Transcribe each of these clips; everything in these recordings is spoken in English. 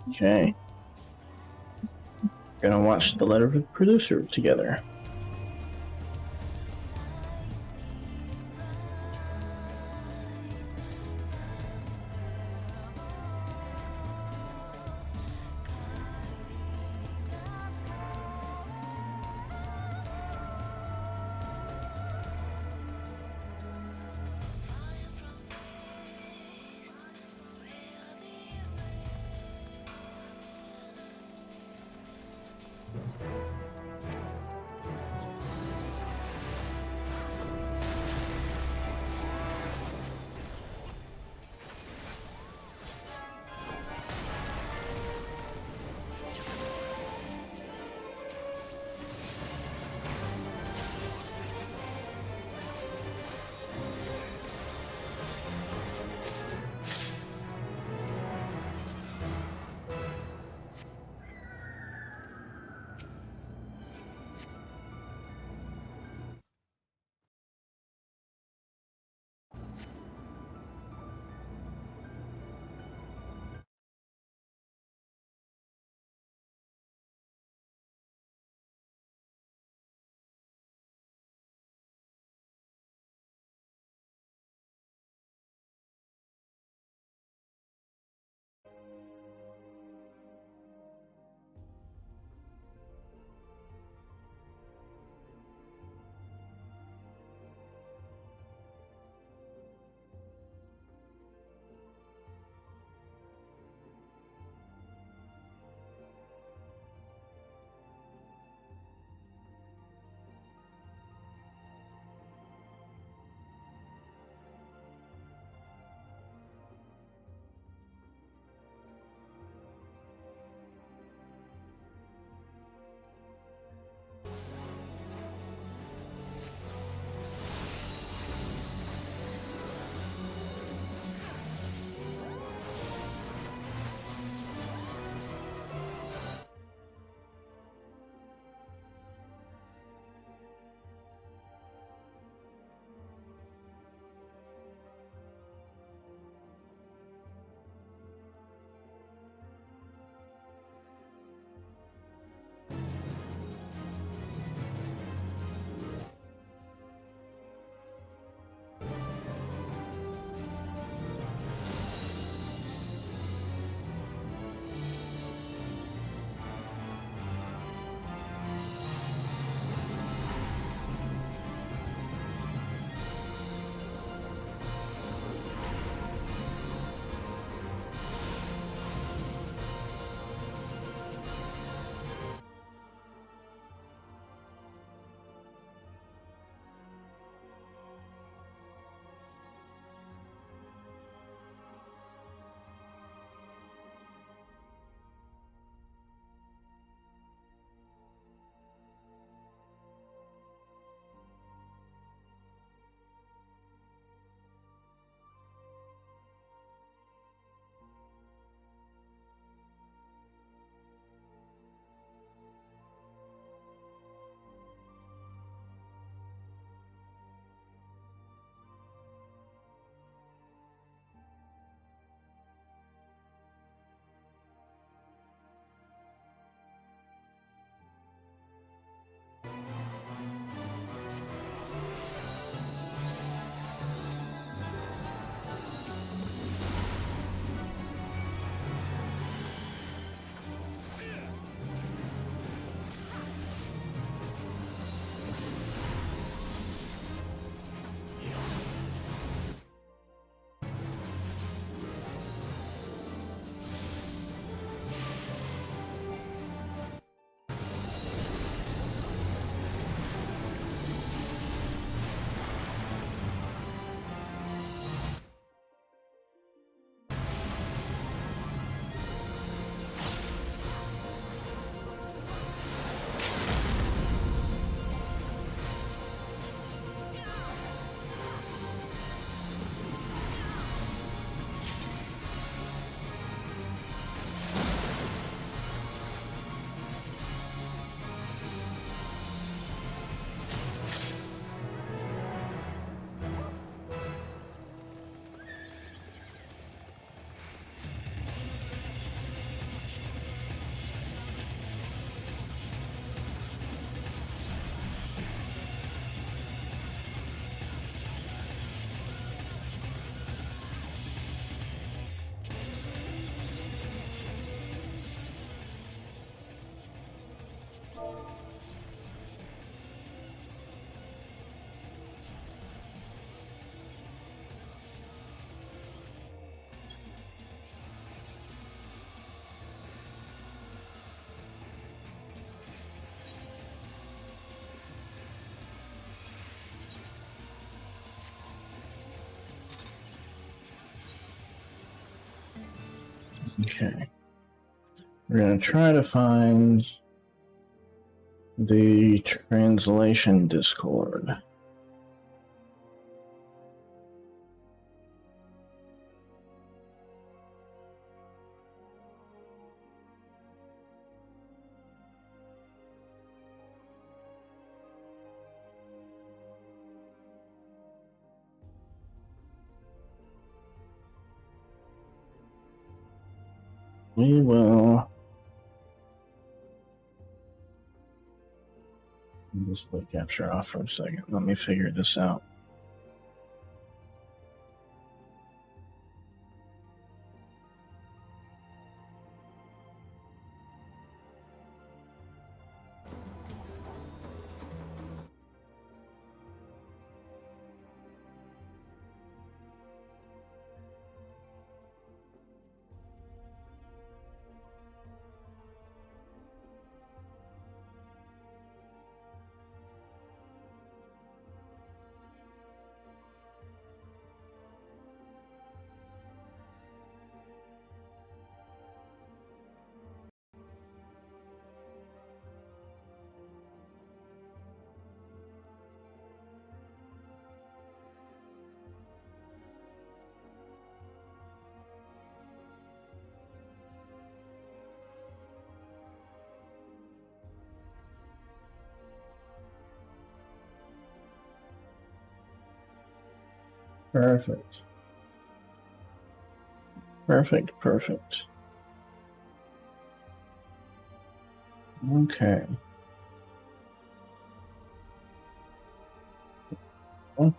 Okay. Gonna watch The Letter of the Producer together. Okay. We're going to try to find the translation Discord. We will display capture off for a second. Let me figure this out. Perfect. Perfect. Okay. Well,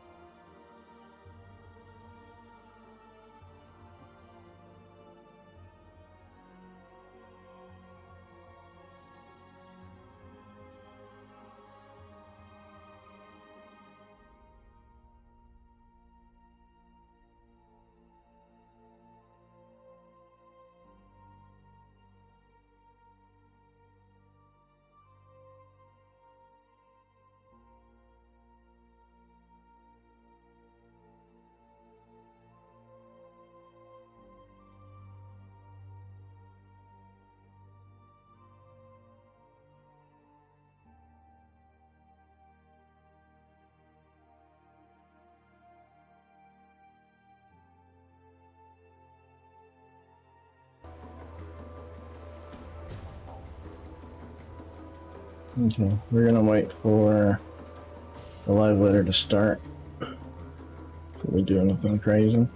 okay, we're gonna wait for the live letter to start before we do anything crazy.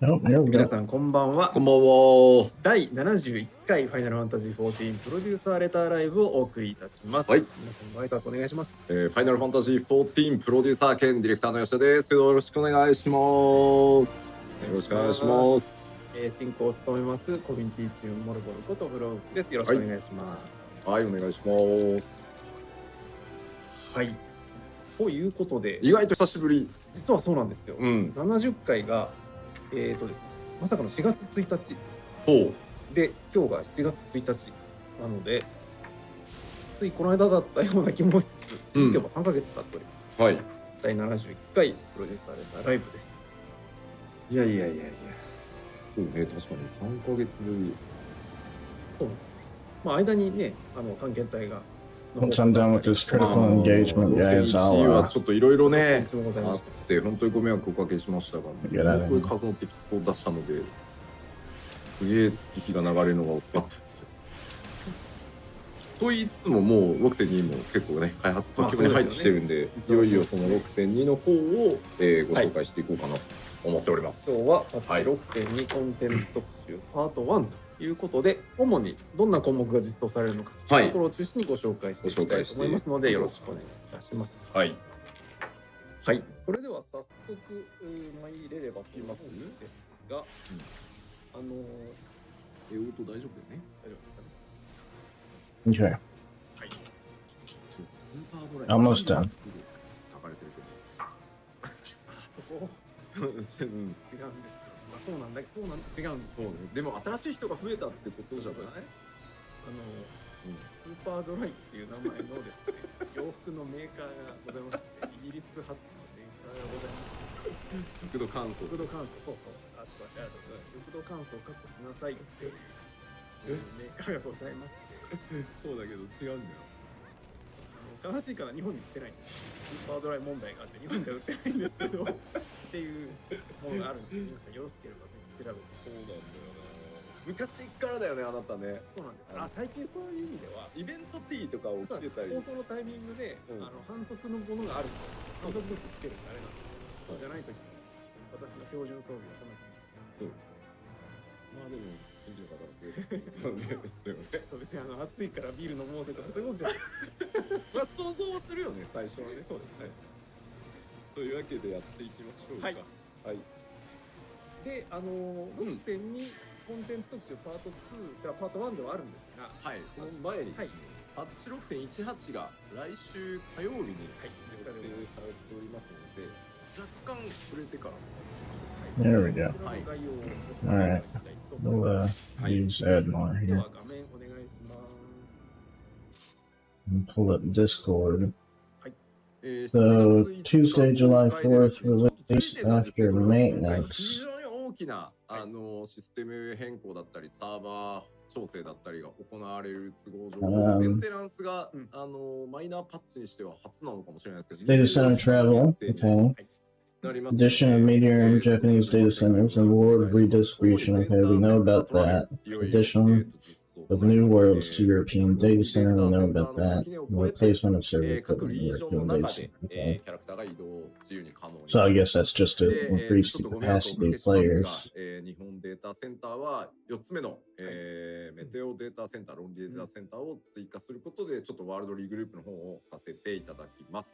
Oh, here we 皆 go. さんこんばんは。こんばんは。第71回ファイナルファンタジー14プロデューサーレターライブをお送りいたします。はい皆さんご挨拶お願いします。ファイナルファンタジー14プロデューサー兼ディレクターの吉田です。よろしくお願いします。よろしくお願いします。進行を務めますコミュニティチームモルボルことフロウチです。よろしくお願いします。はい、お願いします。はい。ということで、意外と久しぶり。実はそうなんですよ。うん。 70回がですね、まさかの4月1日ほで、今日が7月1日なので、ついこの間だったような気もしつつ、気づけば3ヶ月経っております。う。はい。第71回プロデューサーレターライブです。いや。そうね、確かに3ヶ月ぶり。そうなんですよ。まあ間にね、探検隊が Once I'm done with this critical engagement, guys, は I'll ちょっといろいろねい、つもございあっました。て本当にご迷惑をおかけしましたが、いやすごい数のテキストを出したので、すげえ月日が流れるのが遅かったですよ。と言いつつももう 6.2 も結構ね開発途中に入ってきてるんで、いよいよその 6.2 の方を、ご紹介していこうかなと思っております。今日はパッチ 6.2 コンテンツ特集パート1ということで、主にどんな項目が実装されるのかというところを中心にご紹介していきたいと思いますので、よろしくお願いいたします。はい。はい。それでは早速参れればと思うんですが、音大丈夫大丈夫だよね。ですかね。 Okay, はい。スーパードライ almost done. 書かれてるけど。そこそう、うん。違うんですけど、まあそうなんだけど、違うんです。そうね。でも新しい人が増えたってことじゃない？スーパードライっていう名前のですね、洋服のメーカーがございまして、イギリス発のメーカーがございます。速度乾燥。速度乾燥、そうそう。あ、素晴らしい。速度乾燥を確保しなさいっていうメーカーがございまして、そうだけど違うんだよ。悲しいから日本に売ってないんです。スーパードライ問題があって日本では売ってないんですけどっていうものがあるので、皆さんよろしければぜひ調べて。そうなんだよな。昔からだよね、あなたね。そうなんです。あ、最近そういう意味ではイベント T とかを着てたり。放送のタイミングで、反則のものがあると反則物つけるんであれなんです。そうじゃないとき私の標準装備はそんな感じです。そう。まあでも近所の方が増えてそうですよね。そう、別に暑いからビール飲もうぜとかそういうことじゃない。まあ想像はするよね、最初はね。そうですね。というわけでやっていきましょうか。はい。はい。で、6.2 コンテンツ特集パート2がパート1ではあるんですが、はい。その前にですね、はいパッチ 6.18 が来週火曜日にはい予定されておりますので、若干触れてから。 There we go. こちらの概要をご紹介したいと思い We'll ます。 use add more で here は画面お願いします。 and pull up Discord. So So Tuesday, July 4th, release after 非 maintenance. 常に大きなシステム変更だったりサーバー調整だったりが行われる都合上、メンテナンスがマイナーパッチにしては初なのかもしれないですけど、 Data center travel. Okay. なりますね。 Addition of meteor and Japanese data centers and world redistribution. Okay, we know about that. Addition of new worlds to European data center. We know about that. Replacement of server 各 equipment リ in ージョン European の data 中で center. Okay. キャラクターが移動自由に可能に。 So I guess that's just to increase ち the ょっとご迷惑をおか capacity け of しますが players. 日本データセンターは4つ目の、メテオデータセンター、ロンリデータセンターを追加することで、ちょっとワールドリーグループの方をさせていただきます。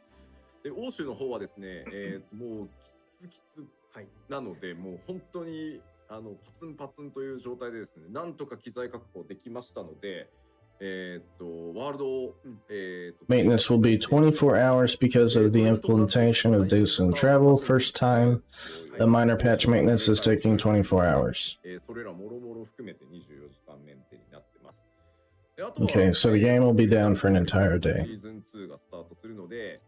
で、欧州の方はですね、もうキツキツなので、もう本当にパツンパツンという状態でですね、なんとか機材確保できましたので、ワールド、Maintenance will be 24 hours because of the implementation of data center travel. First time, the minor patch maintenance is taking 24 hours. それらもろもろ含めて24時間メンテになってます。 Okay, so the game will be down for an entire day. シーズン2がスタートするので、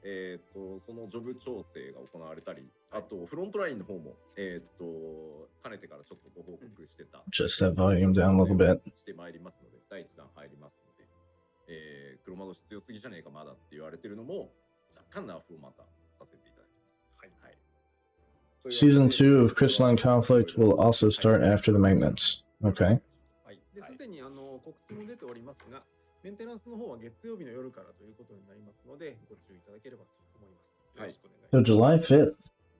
そのジョブ調整が行われたり、あとフロントラインの方も、かねてからちょっとご報告してた Just that volume down a little bit. してまいりますので、第1弾入りますので、黒窓必要すぎじゃねえかまだって言われてるのも若干ナーフをまたさせていただきます。はい。Season 2 of Crystalline Conflict will also start after the maintenance. Okay. はい。で、すでに告知も出ておりますが、メンテナンスの方は月曜日の夜からということになりますので、ご注意いただければと思います。よろしくお願いします。 So July 5th. という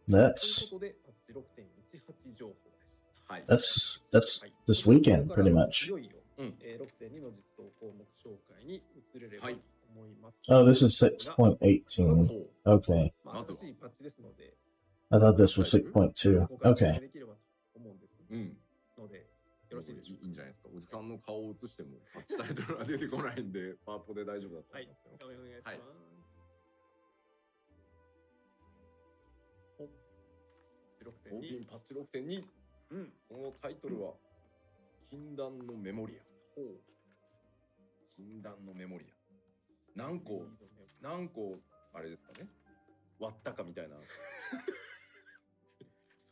That's ことで、パッチ 6.18 情報でした。はい。That's はい this weekend, pretty much. いよいよ、うん6.2 の実装項目紹介に移れればと思います。 Oh, this is 6.18. ほう Okay. まあ、まずは新しいパッチですので、 I thought this was 6.2. ご確認 Okay. できればと思うんですうん。ので、よろしいでしょうか。いいんじゃないですか。おじさんの顔を映しても、パッチタイトルが出てこないんで、パワポで大丈夫だとはい思いますよ。、お願いします。はいお6.2。パッチ6.2。うん。そのタイトルは、禁断のメモリア。禁断のメモリア。何個、あれですかね。割ったかみたいな。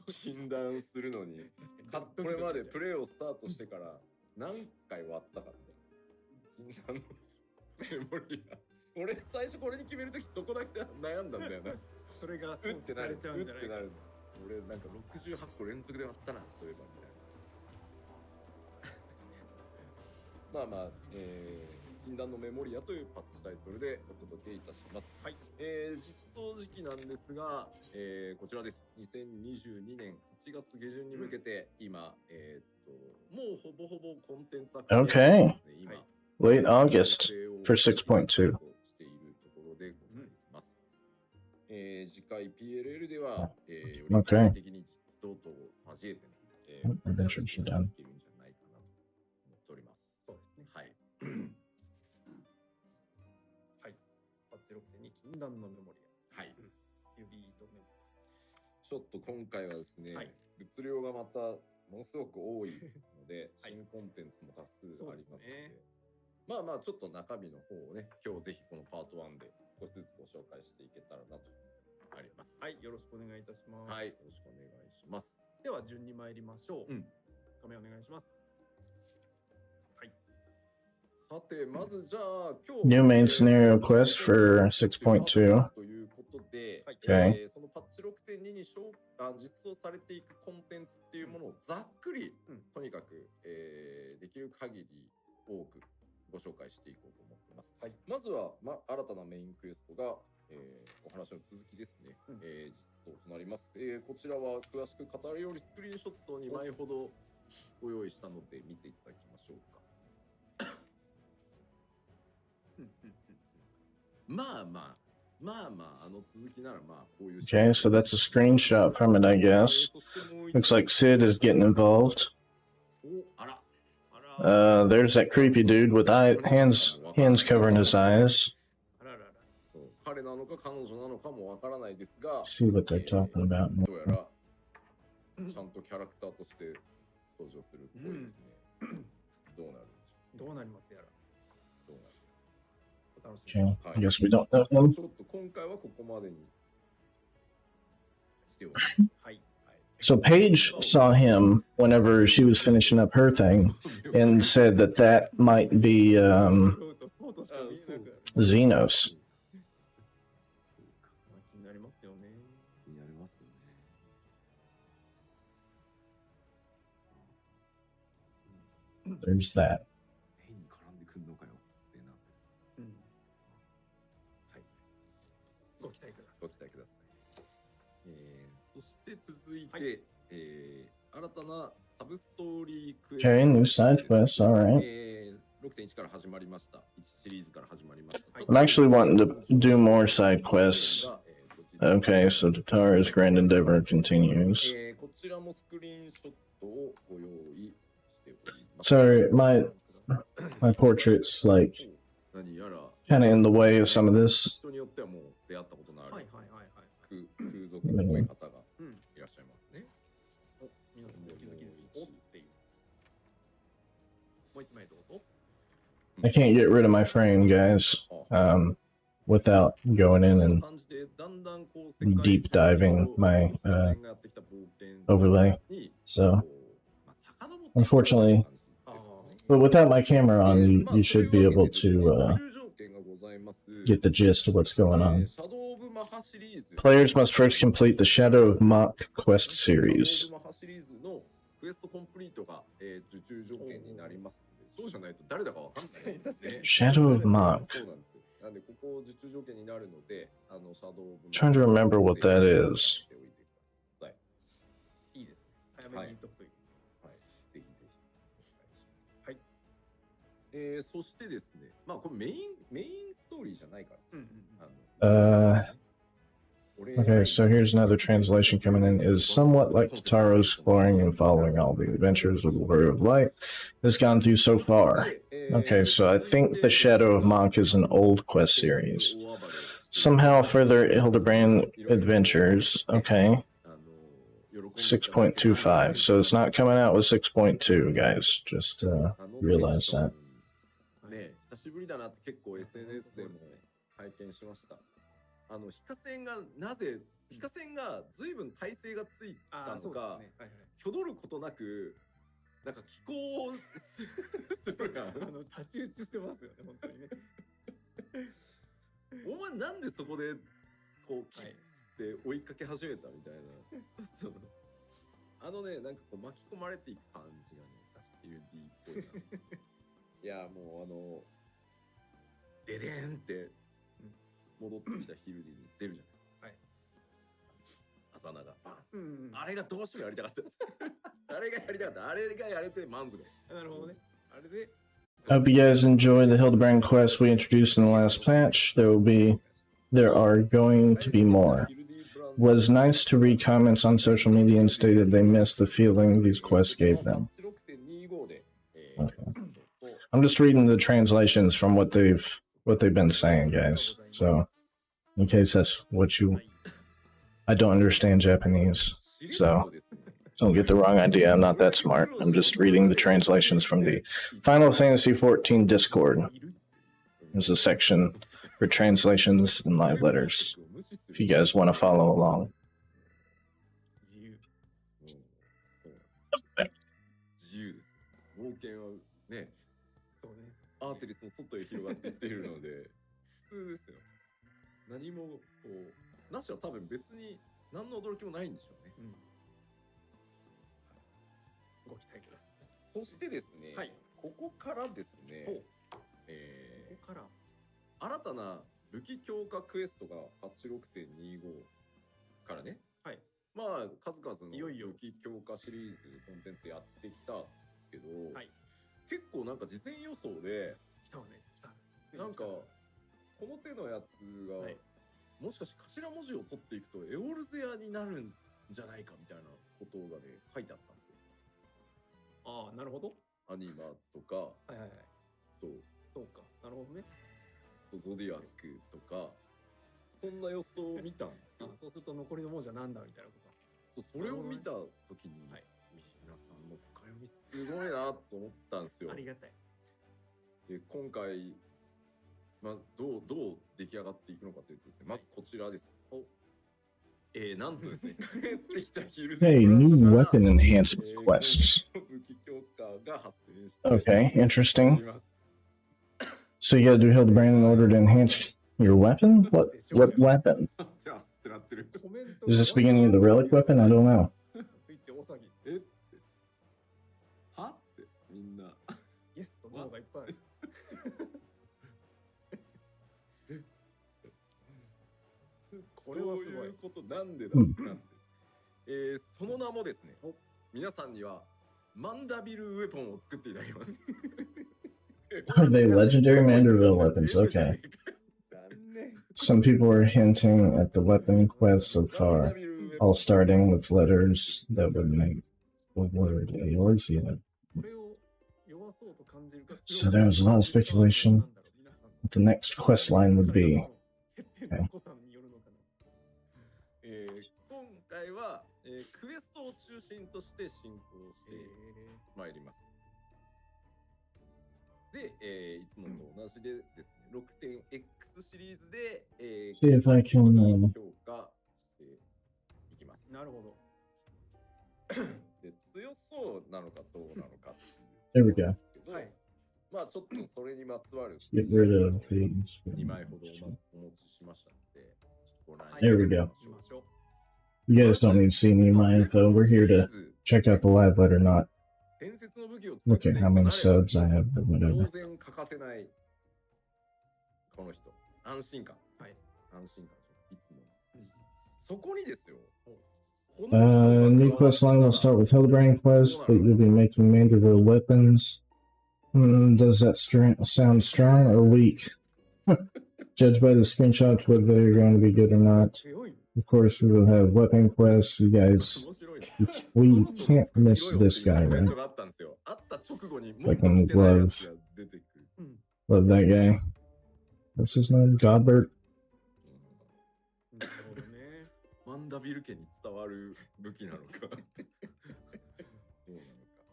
禁断するのに、これまでプレイをスタートしてから何回割ったかみたいな。禁断のメモリア。俺最初これに決めるときそこだけ悩んだんだよな。それがうってなる。ちゃうんじゃないか。俺なんか68個連続で割ったな、そういえばみたいな。まあまあ、禁断のメモリアというパッチタイトルでお届けいたします。はい。実装時期なんですが、こちらです。2022年1月下旬に向けて、今、もうほぼほぼコンテンツは Okay. 今、Late August for 6.2. しているところでございます。次回 PLL では、より具 Okay. 体的に実装と交えてね、Adventure should done. いけるんじゃないかなと思っております。そうですね。はい。はい。パッチ6.2禁断のメモリア。はい。指とメモちょっと今回はですね、はい物量がまたものすごく多いので、はい新コンテンツも多数ありますので、そうですねまあまあちょっと中身の方をね、今日ぜひこのパート1で少しずつご紹介していけたらなとあります。はい。よろしくお願いいたします。はい、よろしくお願いします。では順に参りましょう。うん。画面お願いします。はい。さて、まずじゃあ今日 New main scenario quest for 6.2. ということで、はい Okay. そのパッチ6.2に実装されていくコンテンツっていうものをざっくり、とにかく、できる限り多くご紹介していこうと思っています。はい。まずは、新たなメインクエストが、お話の続きですね、実装となります。こちらは詳しく語るよりスクリーンショット2枚ほどご用意したので見ていただきましょうか。まあまあ、あの続きならまあこういう。Okay, so that's a screenshot from it, I guess. Looks like Sid is getting involved. お、あら。There's that creepy dude with hands covering his eyes. あららら。そう彼なのか彼女なのかもわからないですが、 See what they're talking about. どうやらちゃんとキャラクターとして登場するっぽいですね。どうなるんでしょどうなりますやら。う。どうなる。お楽しみ Okay, に。 I guess we don't know him. ちょっと今回はここまでにしておきます。はい。 So Paige saw him whenever she was finishing up her thing and said that that might be そうとしか見えなくなる。 Xenos. 気になりますよね。気になりますよね。 There's that. 変に絡んでくんのかよってなって。うん。はい。ご期待ください。ご期待ください。そして続いて、はい新たなサブストーリークエ Okay, new side quest. All right. 6.1 から始まりました。1シリーズから始まりました。 I'm actually wanting to do more side quests. Okay, so Tatara's grand endeavor continues. こちらもスクリーンショットをご用意しております。 Sorry, my portrait's like 何やら kind of in the way of some of this. 人によってはもう出会ったことのあるはいはいはいはい。空賊っぽい方がうん。いらっしゃいますね。お、皆さんお気づきです。おっていう。もう一枚どうぞ。 I can't get rid of my frame, guys, without going in and deep diving my overlay. So, unfortunately, but without my camera on, you should be able to get the gist of what's going on. Players must first complete the Shadow of Mach quest series. クエストコンプリートが、受注条件になりますので、そうじゃないと誰だかわかんないんですね。 Shadow of Mach. そうなんですよ。なんでここ受注条件になるので、シャドウオブ Trying to remember what that is. いいですね。早めに言っとくといいです。そしてですね、まあこれメインストーリーじゃないから。Okay, so here's another translation coming in. Is somewhat like Totaro exploring and following all the adventures of the Warrior of Light has gone through so far. Okay, so I think the Shadow of Monk is an old quest series. Somehow further Hildebrand adventures. Okay. 6.25. So it's not coming out with 6.2, guys. Just realize that. ね、久しぶりだなって結構 SNS でも拝見しました。非化線が随分耐性がついたのか、挙取ることなくなんか気候するが太刀打ちしてますよね、本当にね。お前なんでそこでこうキッって追いかけ始めたみたいな。なんかこう巻き込まれていく感じがね、確かに UD っぽいな。いやもうデデーンって戻ってきたヒルディに出るじゃない。はい。浅菜がバン。あれがどうしてもやりたかった。あれがやれて満足。なるほどね。あれで。Hope you guys enjoy the Hildebrand quest we introduced in the last patch. There are going to be more. Was nice to read comments on social media and stated they missed the feeling these quests gave them. Okay. I'm just reading the translations from what they've been saying, guys. So, in case that's what I don't understand Japanese, so don't get the wrong idea. I'm not that smart. I'm just reading the translations from the Final Fantasy XIV Discord. There's a section for translations and live letters, if you guys want to follow along. 冒険はね、そうね、アーテリスの外へ広がっていっているので、普通ですよ。何もこう、なしは多分別に何の驚きもないんでしょうね。ご期待ください。そしてですね、はい、ここからですね、ここから新たな武器強化クエストが 86.25 からね、はい、まあ数々の武器強化シリーズコンテンツやってきたんですけど、はい、結構なんか事前予想でなんかこの手のやつが、はい、もしかして頭文字を取っていくとエオルゼアになるんじゃないかみたいなことがね書いてあったんですよ。ああ、なるほど。アニマとか、はいはいはい、そうか、なるほどね。ゾディアックとかそんな予想を見たんですよ。そうすると残りの文字はなんだみたいなこと。それを見た時に、はい、皆さんの深読みすごいなと思ったんですよ。ありがたい。で今回、まあ、どう出来上がっていくのかというとですね、まずこちらです。なんとですね、帰ってきたヒルディ Hey, new weapon enhancement quests. Okay, interesting. So you gotta do Hildebrand in order to enhance your weapon? What weapon? Is this the beginning of the relic weapon? I don't know. はってみんな。イエスとノーがいっぱいある。これはすごいことなんでだなんて、その名もですね、皆さんにはマンダビルウェポンを作っていただきます。Are they legendary Manderville weapons? Okay. Some people are hinting at the weapon quest so far, all starting with letters that would make the word Eorzea. So there was a lot of speculation what the next quest line would be. Okay. 今回は、クエストを中心として進行してまいります。で、いつもと同じでですね、6.X シリーズで、See if I can 評価していきます。なるほど。で、強そうなのかどうなのかってThere いう we go. はい。まあちょっとそれにまつわる Get rid of these. 2枚ほどお持ちしましたので、ご覧 There we go. You guys don't need to see any of my info. We're here to check out the live letter, not look at how many subs I have or 当 whatever. 然欠かせないこの人、安心感。はい。安心感いつも。そこにですよ。New quest line will start with Hildebrand quest, but you'll be making Manderville weapons. Does that sound strong or weak? Judged by the screenshots, whether they're going to be good or not. 強い。 Of course, we will have weapon quests. You guys, 面白い。 we can't miss 強いよって this いう guy, コメン right? トがあったんですよ。あった直後にもっと Like on 来てないやつ gloves. が出てくる。うん。 Love that guy. What's his name? Godbert. なるほどね。マンダビル家に伝わる武器なのか。どうなのか。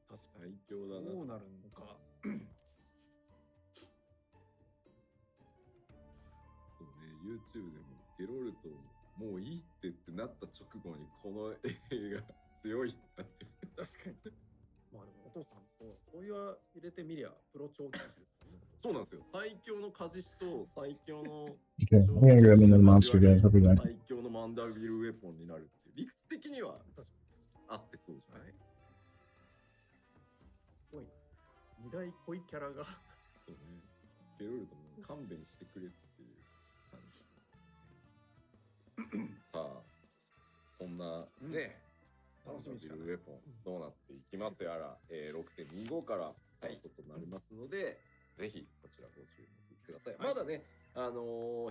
確か最強だな。どうなるのか。そうね、YouTube でもゲロルトもういいってなった直後にこの映画強いってなってる。確かに。まあでもお父さんそう言われてみりゃプロ長期ですもんね。そうなんですよ。最強のカジシと最強の Okay, I'm gonna grab another monster, guys. I'll be back. 最強のマンダビルウェポンになるっていう理屈的には確かに。あってそうじゃない、すごい。二大濃いキャラが。そうね。ゲロルトも勘弁してくれっていう感じ。さあ、そんなね、楽しみにしかないマンダビルウェポンどうなっていきますやら、6.25 からスタートとなりますので、ぜひこちらご注目ください。はいまだね、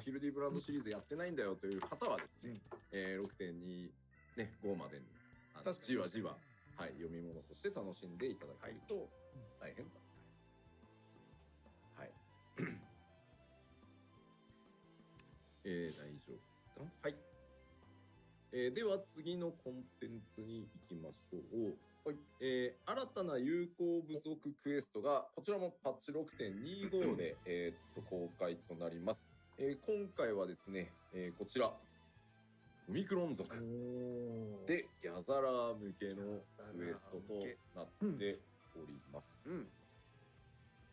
ヒルディブランドシリーズやってないんだよという方はですね、6.2、ね、5までに確かにじわじわ、はい、読み物として楽しんでいただけると大変助かります。はい。大丈夫ですか？はい。では次のコンテンツに行きましょう。はい。新たな有効部族クエストがこちらもパッチ 6.25 で、公開となります。今回はですね、こちらオミクロン族でギャザラー向けのクエストとなっております。うん。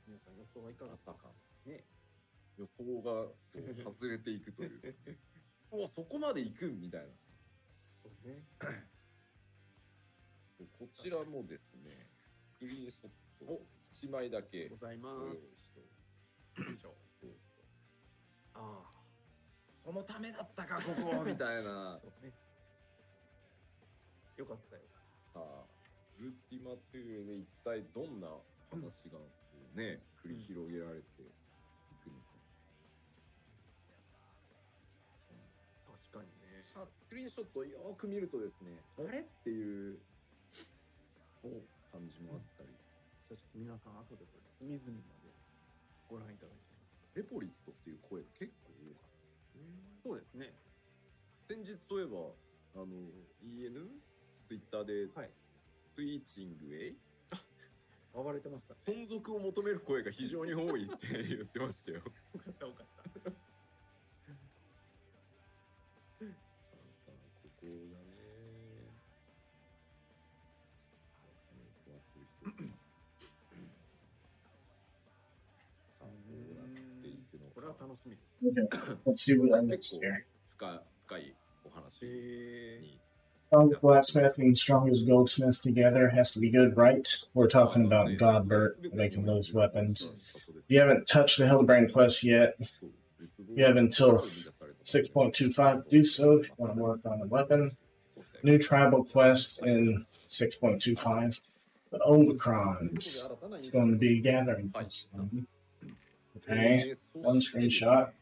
皆さん予想はいかがですか？ね。予想がこう外れていくというおそこまで行くみたいな。そうね。こちらもですね、スクリーンショットを1枚だけございまご用意しす。ております。ああ。そのためだったかここみたいな。そうね。よかったよ。さあ、ウルティマトゥーで一体どんな話がこうね、繰り広げられていくのか。確かにね。スクリーンショットをよーく見るとですね、あれっていう感じもあったり。じゃあちょっと皆さん後でこれ隅々までご覧いただいて。レポリットっていう声が結構多かったですね。そうですね。先日といえばEN ツイッターで、はい。スイーチングウェイ暴れてましたね。存続を求める声が非常に多いって言ってましたよ。よかったよかった。ここだね。これは楽しみです。 Okay, let's see what I 結 missed 構 here. 深いお話に。 Strongest blacksmith and strongest goldsmith together has to be good, right? We're talking about Godbert making those weapons. If you haven't touched the Hellbrain quest yet, you have until 6.25 to do so if you want to work on the weapon. New tribal quest in 6.25. The Omicrons. It's going to be gathering. Okay, one screenshot.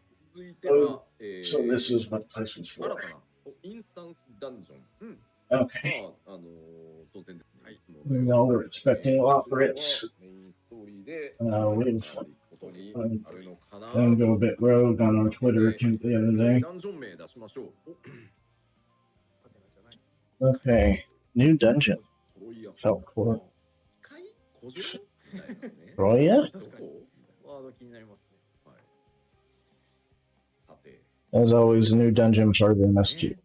So this is what the place was 新 for. たなインスタンスダンジョン。 Okay. まあ、当然ですね。いつも No, we're expecting operates. メインストーリーで、 We've ことにあるのかな。 done go a bit rogue on our Twitter account the other day. ダンジョン名出しましょう。Okay, new dungeon. トロイヤ。 Felt court. 機械古城みたいなね。 Roya? 確かにどこワード気になりますね。はい。さて。 As always, a new dungeon part of the MSQ.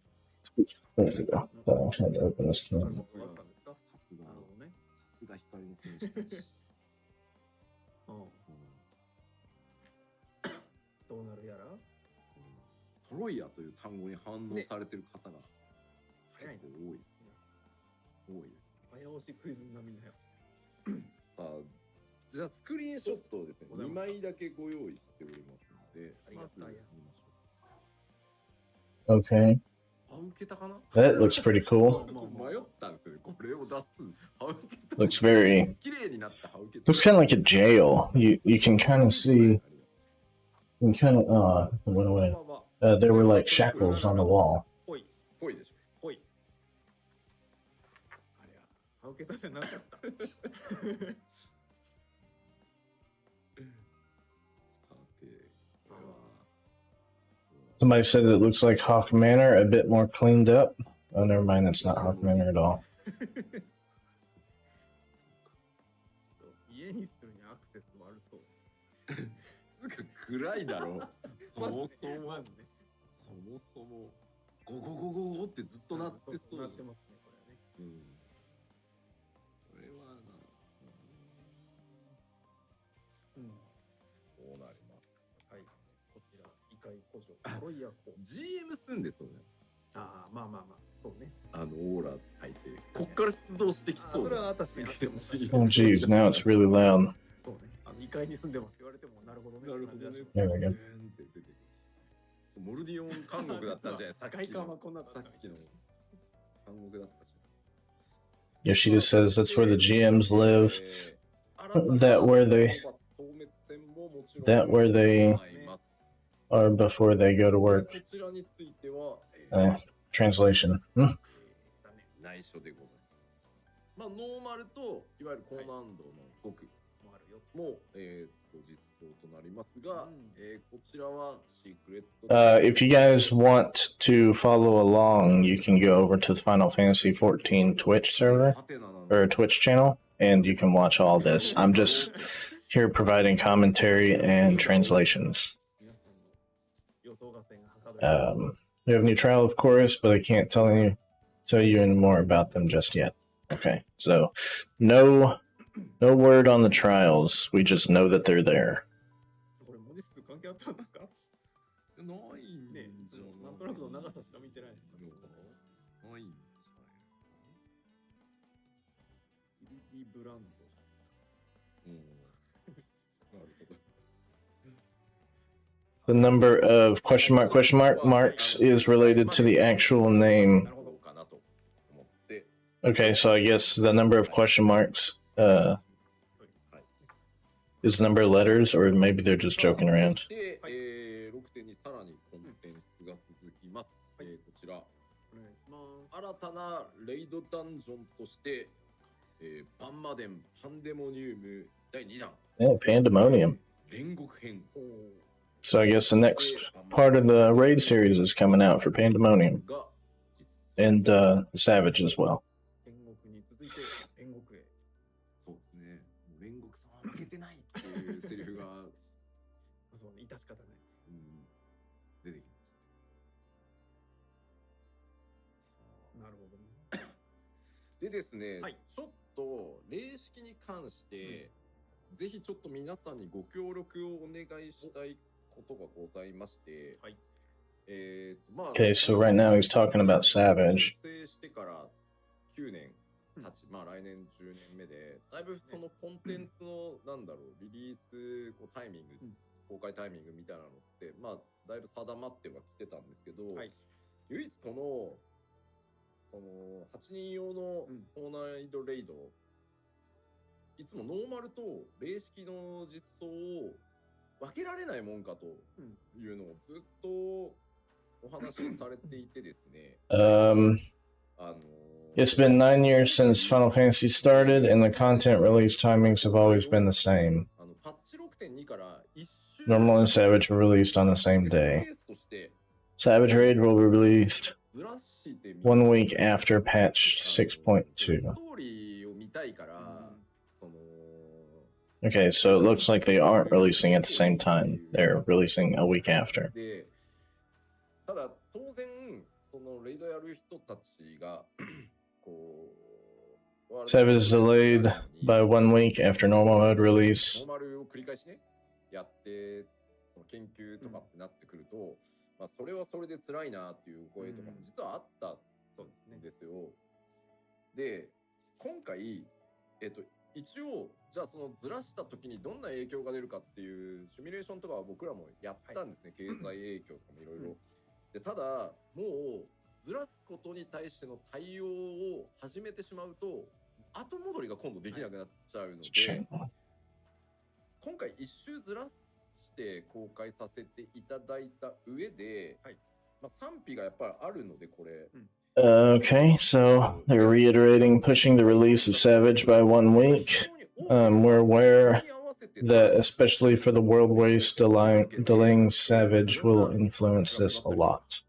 There we go. So I had to open this あ can. ったんですか？さすがなるほどね。さすが光の選手たち。うん。どうなるやら？トロイヤという単語に反応されてる方が早いな。結構多いですね。多いです。早押しクイズ並みなよ。さあ、じゃあスクリーンショットをですね、2ございますか枚だけご用意しておりますので、ありがとうまず見ましょ Okay. う。That looks pretty cool. 迷ったんですよ。これを出す。歯受けた。 Looks very. 綺麗になった歯受けた。 Looks kind of like a jail. You can kind of see. You kind of it went away. There were like shackles on the wall. ぽい。ぽいでしょ。ぽい。あれや、歯受けたじゃなかった。 Somebody said it looks like Hawk Manor, a bit more cleaned up. Oh, never mind. It's not Hawk Manor at all. 家にするにアクセス悪そう。つうか暗いだろう。そもそも、まずね。そもそもゴゴゴゴゴってずっと鳴ってそう。なってますね、これはね。うん。これはな。うん。どうなりますか。はい。こちら異界補助。ロイヤーコー。GM すんですよね。ああ、まあまあまあ、そうね。オーラ入ってこっから出動してきそう。それは確かに。 Oh, geez. Now it's really loud. そうね。2階に住んでますって言われても、なるほどね。なるほどね。There we go. モルディオン監獄だったじゃない。外観はこんなだったさっきの監獄だったじ Yoshida says that's where the GMs live. ゃん。 That where they are before they go to work. こちらについては、Translation. Hmm. 内緒でございます。まあノーマルといわゆる高難度の極もあるよ。も実装となりますが、こちらはシークレット。If you guys want to follow along, you can go over to the Final Fantasy XIV Twitch server or Twitch channel, and you can watch all this. I'm just here providing commentary and translations. We have a new trial, of course, but I can't tell you any more about them just yet. Okay, so no word on the trials. We just know that they're there. これ文字数関係あったんですか？ないね。なんとなくの長さしか見てない。ないんですかね。リリブランド。なるほど。 The number of question mark marks is related to the actual name. Okay, so I guess the number of question marks is the number of letters, or maybe they're just joking around. で、6.2さらにコンテンツが続きます。こちら、お願いします。新たなレイドダンジョンとして、パンマデンパンデモニウム第2弾。 Yeah, Pandemonium. 煉獄編。 So I guess the next part of the raid series is coming out for Pandemonium. And the Savage as well. 天国に続いて天国へ。そうですね。煉獄さんは負けてないっていうセリフがそうね、致し方ない。出てきます。なるほどね。でですね、はい、ちょっと霊式に関して、ぜひちょっと皆さんにご協力をお願いしたいことがございまして、はい。まあ、Okay, so right now he's talking about Savage. 完成してから9年経ち、まあ来年10年目で、だいぶそのコンテンツの、なんだろう、リリースこうタイミング、公開タイミングみたいなのって、まあ、だいぶ定まってはきてたんですけど、はい、唯一この、8人用の高難易度レイド、いつもノーマルと霊式の実装を分けられないもんかというのをずっとお話しされていてですね。It's been 9 years since Final Fantasy started, and the content release timings have always been the same. パッチ 6.2 から1週 Normal and Savage were released on the same day. Savage Raid will be released 1 week after patch 6.2. ストーリーを見たいから、Okay, so it looks like they aren't releasing at the same time. They're releasing a week after. で、ただ当然そのレイドやる人たちがこう Savage is delayed by 1 week after normal mode release. ノーマルを繰り返しねやってその研究とかってなってくると、まあそれはそれで辛いなっていう声とかも実はあったんですよ。で、今回一応じゃあそのずらした時にどんな影響が出るかっていうシミュレーションとかは僕らもやったんですね、経済影響とかもいろいろ。でただもうずらすことに対しての対応を始めてしまうと、後戻りが今度できなくなっちゃうので、Shame. 今回一周ずらして公開させていただいた上で、まあ、賛否がやっぱりあるので、これ。Okay, so they're reiterating pushing the release of Savage by 1 week. We're aware that, especially for the world waste, delaying Savage will influence this a lot.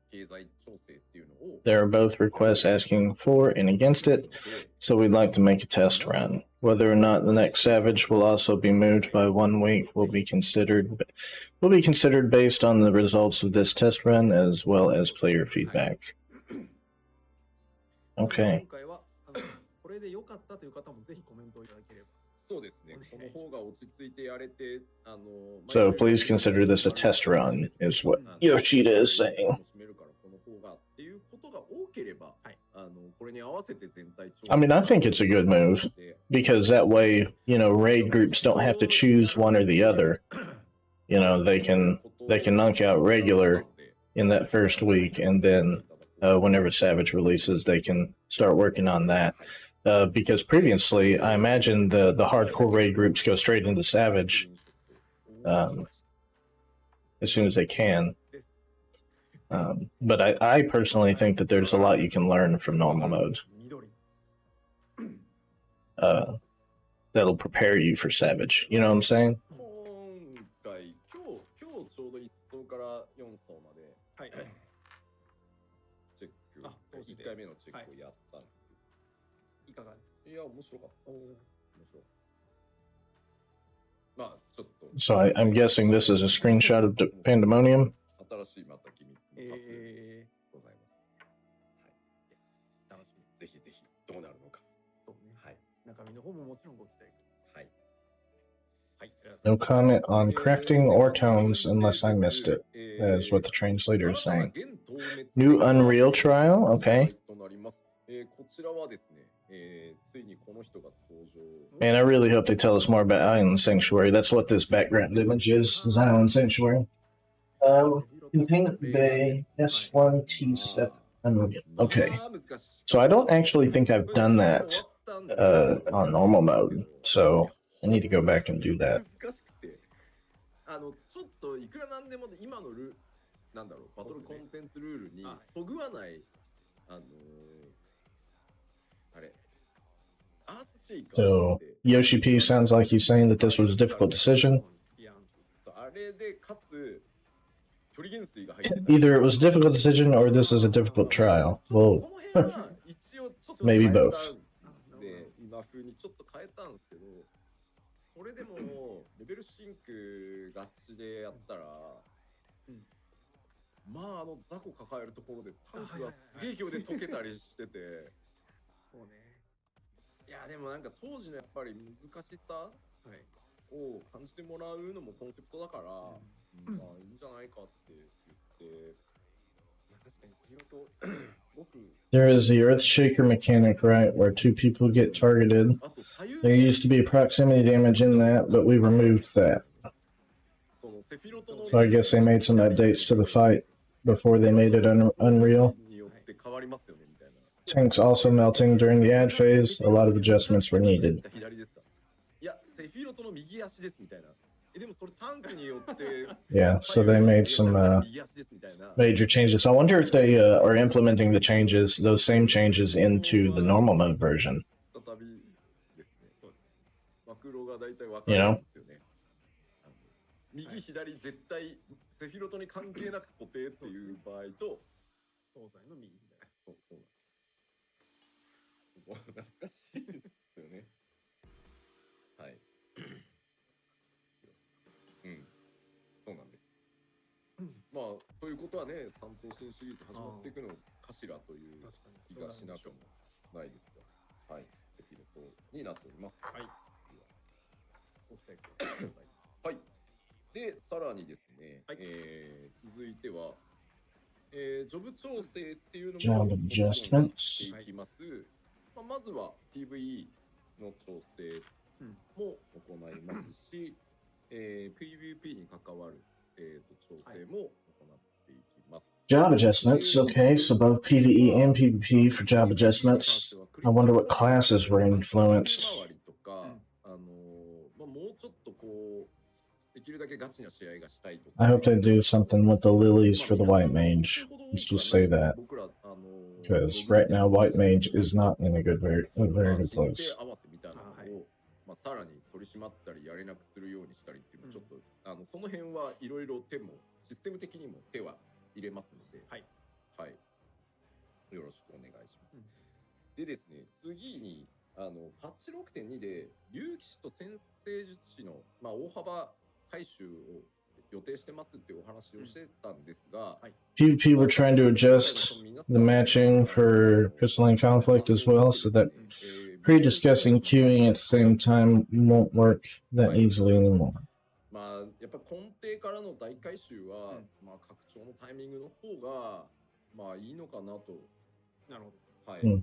There are both requests asking for and against it, so we'd like to make a test run. Whether or not the next Savage will also be moved by 1 week will be considered based on the results of this test run as well as player feedback. Okay. これで良かったという方もぜひコメントをいただければ。そうですね。この方が落ち着いてやれて、So please consider this a test run, is what Yoshida is saying. I mean, I think it's a good move because that way, you know, raid groups don't have to choose one or the other. You know, they can knock out regular in that first week, and then whenever Savage releases, they can start working on that. Because previously, I imagine the hardcore raid groups go straight into Savage as soon as they can. But I personally think that there's a lot you can learn from normal mode. That'll prepare you for Savage. You know what I'm saying? 今日ちょうど1層から4層までチェック、1回目のチェックをやったんですけど、いかがですか？いや、面白かったです。面白い。まあ、ちょっと。So I'm guessing this is a screenshot of the Pandemonium? 新しいまたギミックの多数ございます。はい。楽しみ。ぜひぜひどうなるのか。そうね。はい。中身の方ももちろんご期待ください。はい。はい。 No comment on crafting or tones unless I missed it, is what the translator is saying. New Unreal trial? Okay. こちらはですね、ついにこの人が登場。 Man, I really hope they tell us more about Island Sanctuary. That's what this background image is Island Sanctuary. Containment Bay, S1T7. Okay. So I don't actually think I've done that on normal mode. So I need to go back and do that. 難しくて、ちょっといくらなんでも今のなんだろう、バトルコンテンツルールにそぐわない、あれ、アースシェイカー So Yoshi P sounds like he's saying that this was a difficult decision. あれでかつ距離減衰が入ってた。 Either it was a difficult decision or this is a difficult trial. Well, maybe both. で今風にちょっと変えたんですけど、それでもレベルシンクガチでやったら、まあ雑魚抱えるところでタンクがすげえ勢いで溶けたりしてて、そうね。いやでもなんか当時のやっぱり難しさを感じてもらうのもコンセプトだから、まあいいんじゃないかって言って、確かにいろいろと僕 There is the Earthshaker mechanic, right, where 2 people get targeted. There used to be proximity damage in that, but we removed that. So I guess they made some updates to the fight before they made it unreal. Tanks also melting during the ad phase. A lot of adjustments were needed. Yeah, so they made some major changes. I wonder if they are implementing the changes, those same changes, into the normal mode version. You know? 右左絶対セフィロトに関係なく固定っていう場合と東西の右左。そう懐かしいですよね。はい。そうなんです。まあということはね、三頭身シリーズ始まっていくのかしらという気がしなくもないですが、はい、セフィロトになっております。はい。ご期待ください。はい。で、さらにですね、続いては、ジョブ調整っていうのもしていきます。まずは PVE の調整も行いますし、PVP に関わる、調整も行っていきます。Job adjustments. Okay, so both PvE and PvP for job adjustments. I wonder what classes were influenced. もうちょっとこうできるだけガチな試合がしたいとか。 I hope they do something with the lilies for the white mage. Let's just say that. Because right now, white mage is not in a very good place. さらに取り締まったりやれなくするようにしたりっていうちょっとその辺はいろいろ手もシステム的にも手は入れますので、はい、はい、よろしくお願いします。でですね、次にパッチ 6.2 で竜騎士と先生術師の大幅改修を予定してますっていうお話をしてたんですが、PvP were trying to adjust the matching for Crystalline Conflict as well, so that pre-discussing queuing at the same time won't work that easily anymore. やっぱ根底からの大改修は、拡張のタイミングの方がいいのかなと。なるほど。はい。ちょ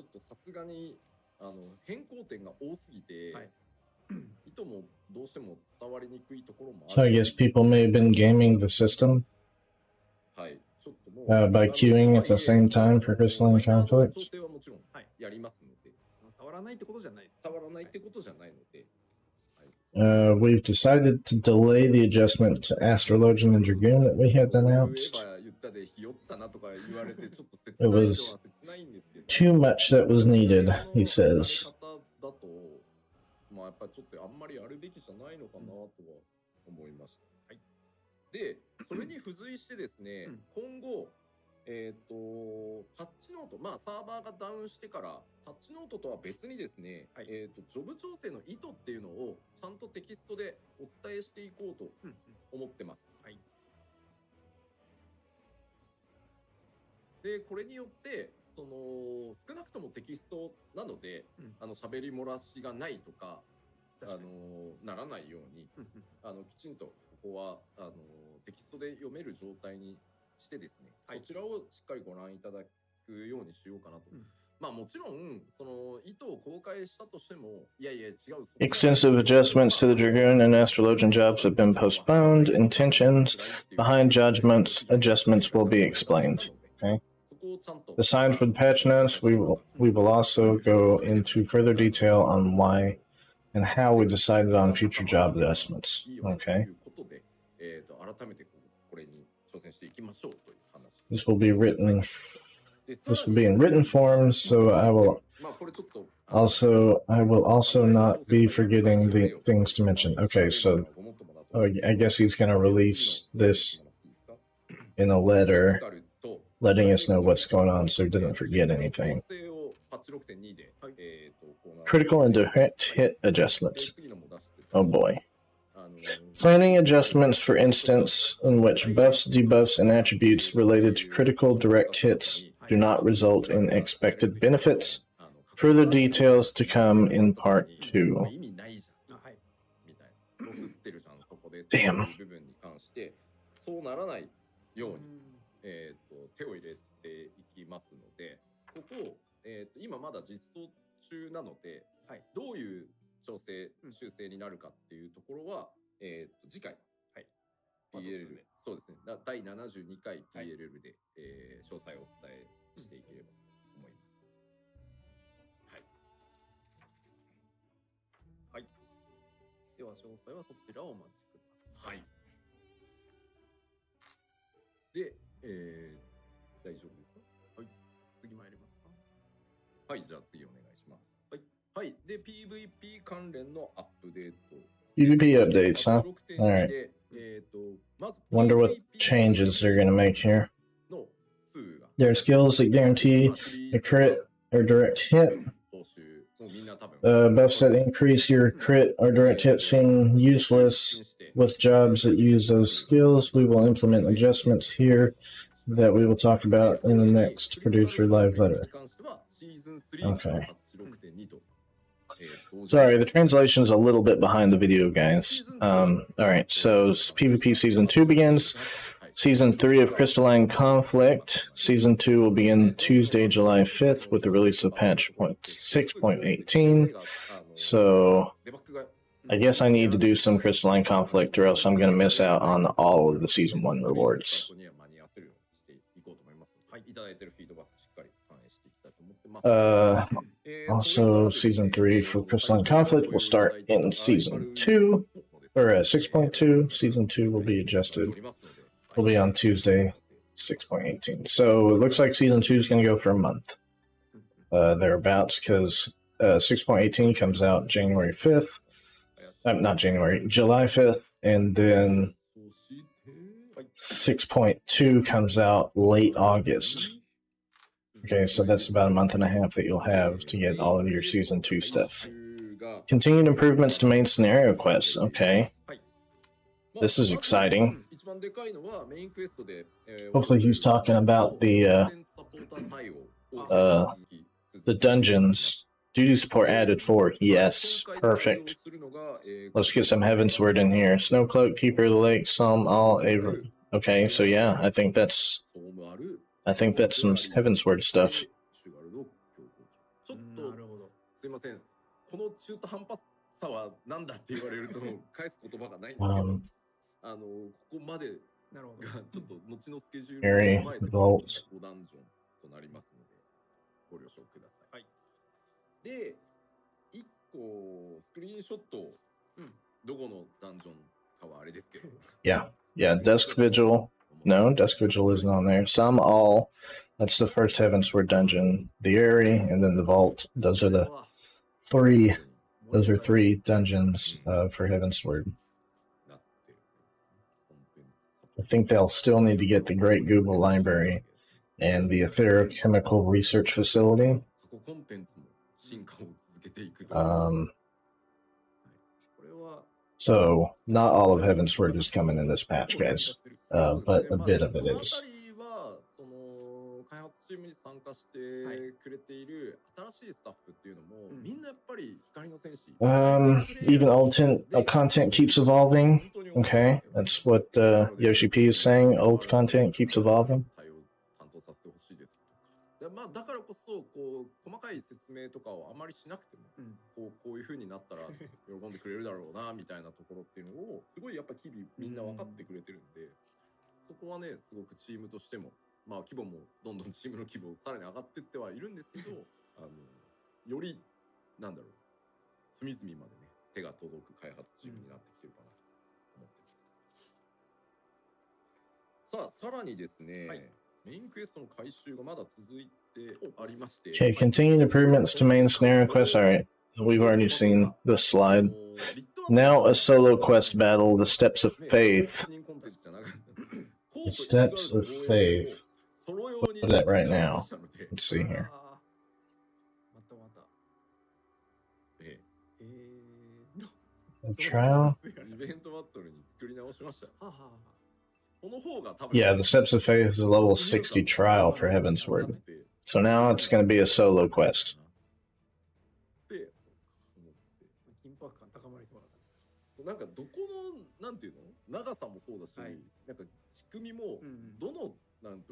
っとさすがに変更点が多すぎて、意図もどうしても伝わりにくいところもある。So I guess people may have been gaming the system by queuing at the same time for Crystalline Conflict. 調整はもちろんやりますので、触らないってことじゃないです。触らないってことじゃないので。We've decided to delay the adjustment to Astrologian and Dragoon that we had announced. It was too much that was needed, he says. やっぱりちょっとあんまりやるべきじゃないのかなとは思いました。はい。で、それに付随してですね、今後パッチノート、サーバーがダウンしてからパッチノートとは別にですね、ジョブ調整の意図っていうのをちゃんとテキストでお伝えしていこうと思ってます。はい。で、これによって少なくともテキストなので、喋り漏らしがないとかならないように、きちんとここはテキストで読める状態にしてですね、そちらをしっかりご覧いただくようにしようかなと。もちろん意図を公開したとしても、いやいや違う。Extensive adjustments to the Dragoon and Astrologian jobs have been postponed. Intentions behind judgments adjustments will be explained. Okay. The signs with patch notes, we will also go into further detail on why and how we decided on future job adjustments. Okay. This will be written. This will be in written form, so I will also not be forgetting the things to mention. Okay, so I guess he's going to release this in a letter, letting us know what's going on so he doesn't forget anything. Critical and direct hit adjustments. Oh boy. Planning adjustments, for instance, in which buffs, debuffs, and attributes related to critical direct hits do not result in expected benefits. Further details to come in part 2. Damn. そうならないように、手を入れていきますので、ここ、今まだ実装中なので、どういう調整、修正になるかっていうところは、次回、PLL、そうですね、第72回 PLL で、詳細をお伝えしていければと思います。はい。はい。では、詳細はそちらをお待ちください。はい。で、大丈夫ですか？はい。次参りますか？はい、じゃあ次お願いします。はい。はい。で、PVP 関連のアップデート。PvP updates, huh? Alright. Wonder what changes they're gonna make here. There are skills that guarantee a crit or direct hit. Buffs that increase your crit or direct hit seem useless with jobs that use those skills. We will implement adjustments here that we will talk about in the next producer live letter. Okay. Sorry, the translation's a little bit behind the video, guys. Alright, so PvP Season 2 begins. Season 3 of Crystalline Conflict. Season 2 will begin Tuesday, July 5th with the release of patch 6.18. So, I guess I need to do some Crystalline Conflict, or else I'm going to miss out on all of the Season 1 rewards. Also, Season 3 for Crystalline Conflict will start in Season 2, or 6.2. Season 2 will be adjusted. Will be on Tuesday, 6.18. So it looks like Season 2 is going to go for a month. Thereabouts, because 6.18 comes out January 5th. Not January, July 5th. And then 6.2 comes out late August. Okay, so that's about a month and a half that you'll have to get all of your Season 2 stuff. Continued improvements to main scenario quests. Okay. This is exciting. Hopefully he's talking about the dungeons. Duty support added 4. Yes, perfect. Let's get some Heavensward in here. Snowcloak, Keeper of the Lake, Psalm, all Avery. Okay, so yeah, I think that's some Heavensward stuff. Harry, Vault. で、1個スクリーンショット、どこのダンジョンかはあれですけど。Yeah, Dusk Vigil. No, Dusk Vigil isn't on there. Some, all. That's the first Heavensward dungeon. The Eyrie, and then the Vault. Those are the 3. Those are 3 dungeons for Heavensward. I think they'll still need to get the Great Google Library and the Etherochemical Research Facility. So, not all of Heavensward is coming in this patch, guys, but a bit of it is. Even old content keeps evolving. Okay, that's what Yoshi P is saying. Old content keeps evolving. だからこそこう細かい説明とかをあまりしなくても、こういう風になったら喜んでくれるだろうなみたいなところっていうのをすごいやっぱ日々みんな分かってくれてるんで、そこはねすごくチームとしてもまあ規模もどんどんチームの規模さらに上がっていってはいるんですけど、よりなんだろう隅々までね手が届く開発チームになってきてるかなと思ってます。さあさらにですね。Okay, continued improvements to main scenario quests. Alright, we've already seen this slide. Now a solo quest battle, the Steps of Faith. The Steps of Faith. Look at that right now. Let's see here. A trial? Yeah, the Steps of Faith is a level 60 trial for Heavensward. So now it's going to be a solo quest.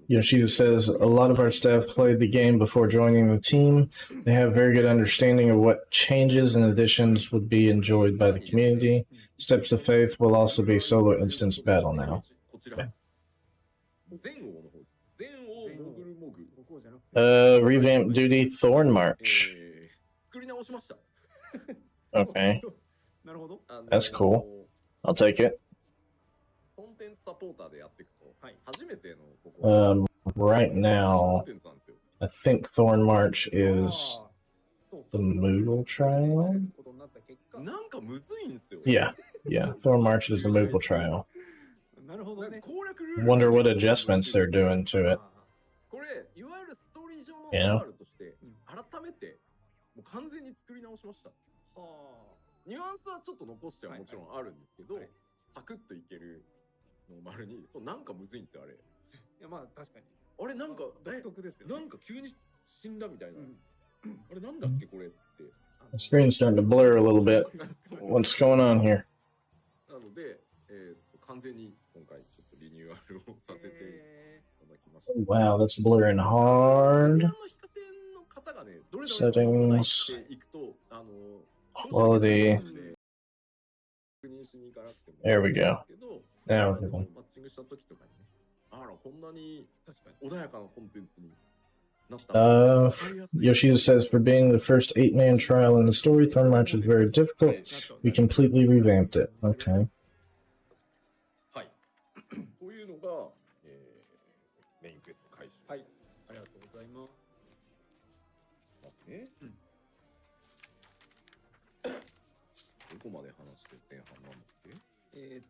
Yoshida says, a lot of our staff played the game before joining the team. They have very good understanding of what changes and additions would be enjoyed by the community. Steps of Faith will also be solo instance battle now. Okay. Revamp Duty Thorn March. Okay. That's cool. I'll take it. Right now, I think Thorn March is the Moogle trial. Yeah, Thorn March is the Moogle trial. Wonder what adjustments they're doing to it. You know? ニュアンスはちょっと残してはもちろんあるんですけど、サクッといけるの丸に、そうなんかむずいんですよあれ。いやまあ確かに。あれなんか独特ですよね。なんか急に死んだみたいな。あれなんだっけこれって。The screen's starting to blur a little bit. What's going on here? なので、完全に今回ちょっとリニューアルをさせていただきました。Wow, that's blurring hard. Settings. Quality. 認しに行かなくても There we いいんで go. すけど、 Now we're good. マッチングした時とかにね、あら、こんなに確かに穏やかなコンテンツになったの。 Yoshida says, for being the first 8-man trial in the story, Thorn March is very difficult. We completely revamped it. Okay. はい。というのが、メインクエスト開始。はい。ありがとうございます。どこまで話して前半なんだっけ？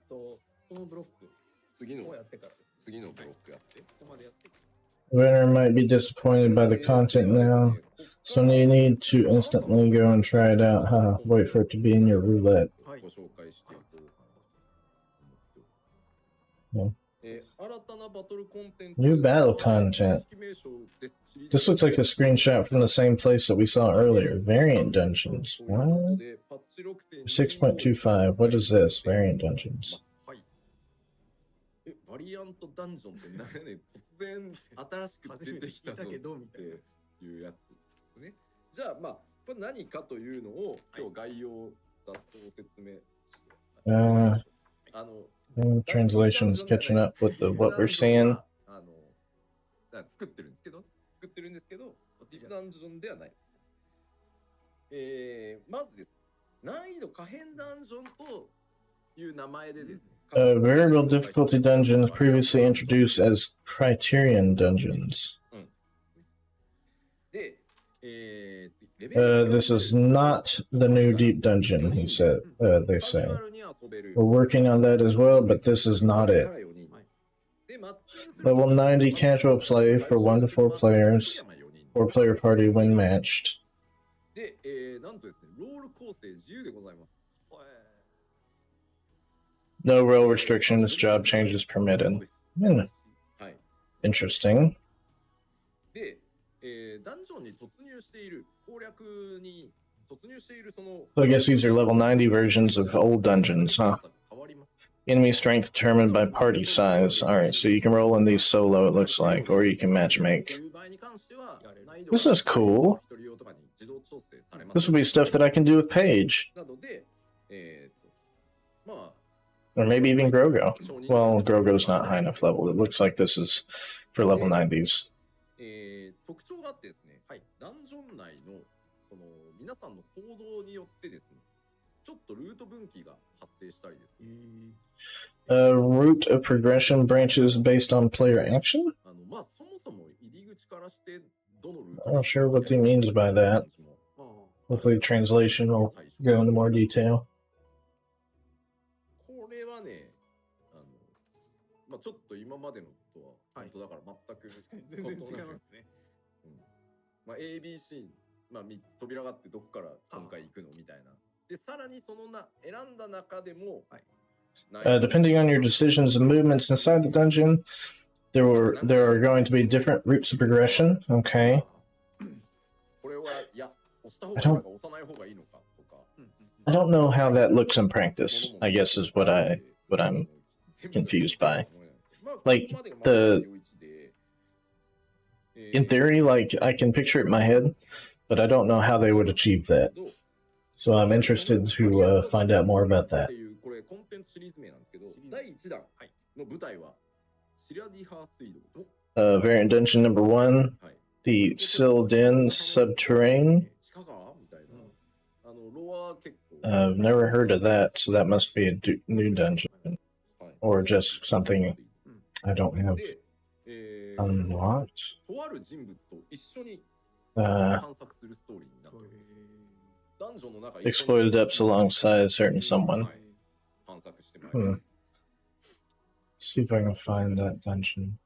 このブロック次のをやってから、次のブロックやって。ここまでやって。 Winner might be disappointed by the content now, so you need to instantly go and try it out. Haha, wait for it to be in your roulette. ご紹介していこうかなと思っており Yeah. ます。新たなバトルコンテンツ New battle content. This looks like a screenshot from the same place that we saw earlier. Variant Dungeons. What? 6.25. What is this? Variant Dungeons. バリアントダンジョンって何やねん、突然新しく出てきたぞっていうやつですね。じゃあまあこれ何かというのを今日概要ざっと説明してtranslation's catching up with what we're seeing. 作ってるんですけど実ダンジョンではないです。まずです。難易度可変ダンジョンという名前でですね。Variable difficulty dungeons previously introduced as Criterion Dungeons. This is not the new Deep Dungeon, he said. They say. We're working on that as well, but this is not it. Level 90 casual play for 1 to 4 players. 4-player party when matched. で、なんとですね、ロール構成自由でございます。No role restrictions, job changes permitted. Interesting. で、ダンジョンに突入している攻略に突入しているその So I guess these are level 90 versions of old dungeons, huh? Enemy strength determined by party size. Alright, so you can roll in these solo, it looks like, or you can matchmake. This is cool. This will be stuff that I can do with Paige. Or maybe even Grogo. Well, Grogo's not high enough level. It looks like this is for level 90s. 特徴があってですね、ダンジョン内のその皆さんの行動によってですね、ちょっとルート分岐が発生したりですね。Route of progression branches based on player action? まあそもそも入り口からしてどのルート I'm not sure what he means by that. Hopefully translation will go into more detail. これはね、まあちょっと今までのとは本当だから全く全然違いますね。まあ ABC まあ3つ扉があってどこから今回行くのみたいな。でさらにその選んだ中でも、depending on your decisions and movements inside the dungeon, there are going to be different routes of progression. Okay. これはいや押した方がいいのか押さない方がいいのかとか。I don't know how that looks in practice, I guess is what I'm confused by. Like in theory, like I can picture it in my head, but I don't know how they would achieve that. So I'm interested to find out more about that. これコンテンツシリーズ名なんですけど、第1弾の舞台はシラディハー水道。Variant Dungeon number 1, the Silden Subterrane. I've never heard of that, so that must be a new dungeon. Or just something I don't have unlocked. Explore the depths alongside a certain someone. See if I can find that dungeon.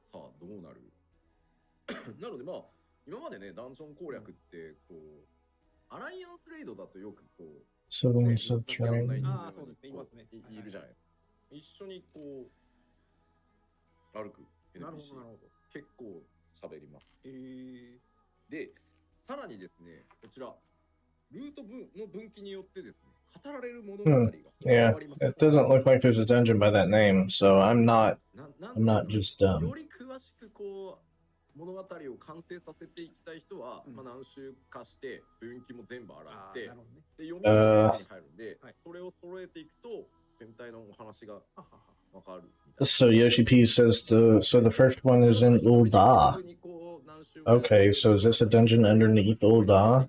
なのでまあ今までねダンジョン攻略ってこうアライアンスレイドだとよくこう Silden Subterrane. ああそうですねいますね。いるじゃないですか。一緒にこう歩く NPC 結構喋ります。でさらにですねこちらルートの分岐によってですね語られる物語が Yeah, it doesn't look like there's a dungeon by that name, so I'm not just dumb. より詳しくこう物語を完成させていきたい人は、まあ何周かして分岐も全部洗って、で読みに入るんで、それを揃えていくと全体のお話がわかる。So Yoshi P says so the first one is in Ul'dah. Okay, so is this a dungeon underneath Ul'dah?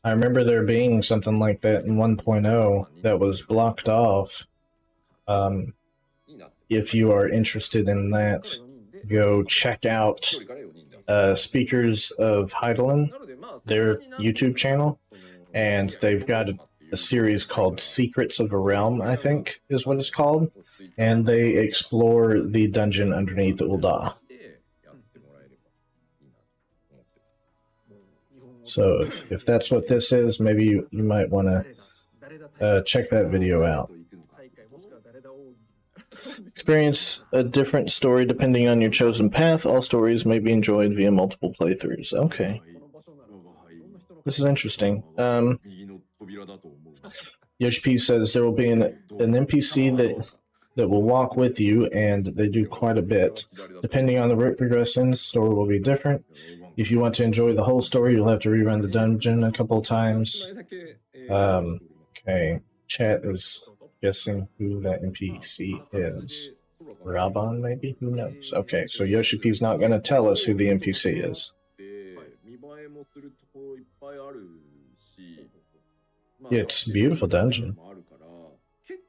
I remember there being something like that in 1.0 that was blocked off. If you are interested in that, go check out Speakers of Heidelin, their YouTube channel, and they've got a series called Secrets of a Realm, I think is what it's called, and they explore the dungeon underneath Ul'dah. So if that's what this is, maybe you might want to check that video out. Experience a different story depending on your chosen path. All stories may be enjoyed via multiple playthroughs. Okay. This is interesting. Yoshi P says there will be an NPC that will walk with you, and they do quite a bit. Depending on the route progression, the story will be different. If you want to enjoy the whole story, you'll have to rerun the dungeon a couple of times. Okay. Chat is guessing who that NPC is. Raban, maybe? Who knows? Okay, so Yoshi P's not going to tell us who the NPC is. Yeah, it's a beautiful dungeon.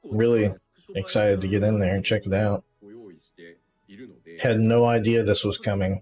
Really excited to get in there and check it out. Had no idea this was coming.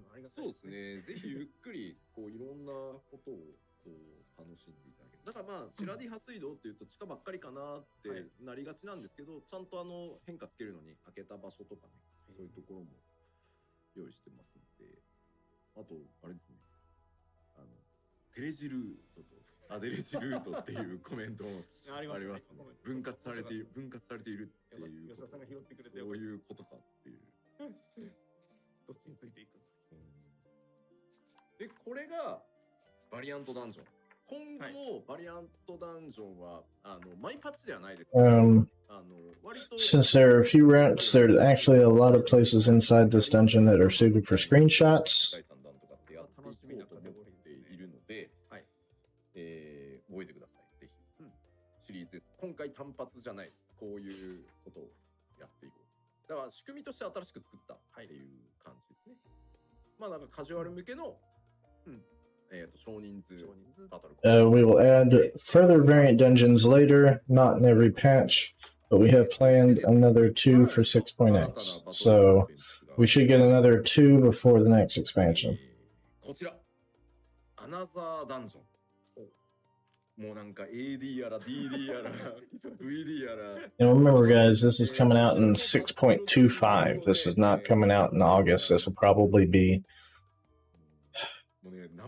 Since there are a few routes, there's actually a lot of places inside this dungeon that are suited for screenshots. We will add further variant dungeons later, not in every patch, but we have planned another 2 for 6.x. So we should get another 2 before the next expansion. And remember, guys, this is coming out in 6.25. This is not coming out in August. This will probably be,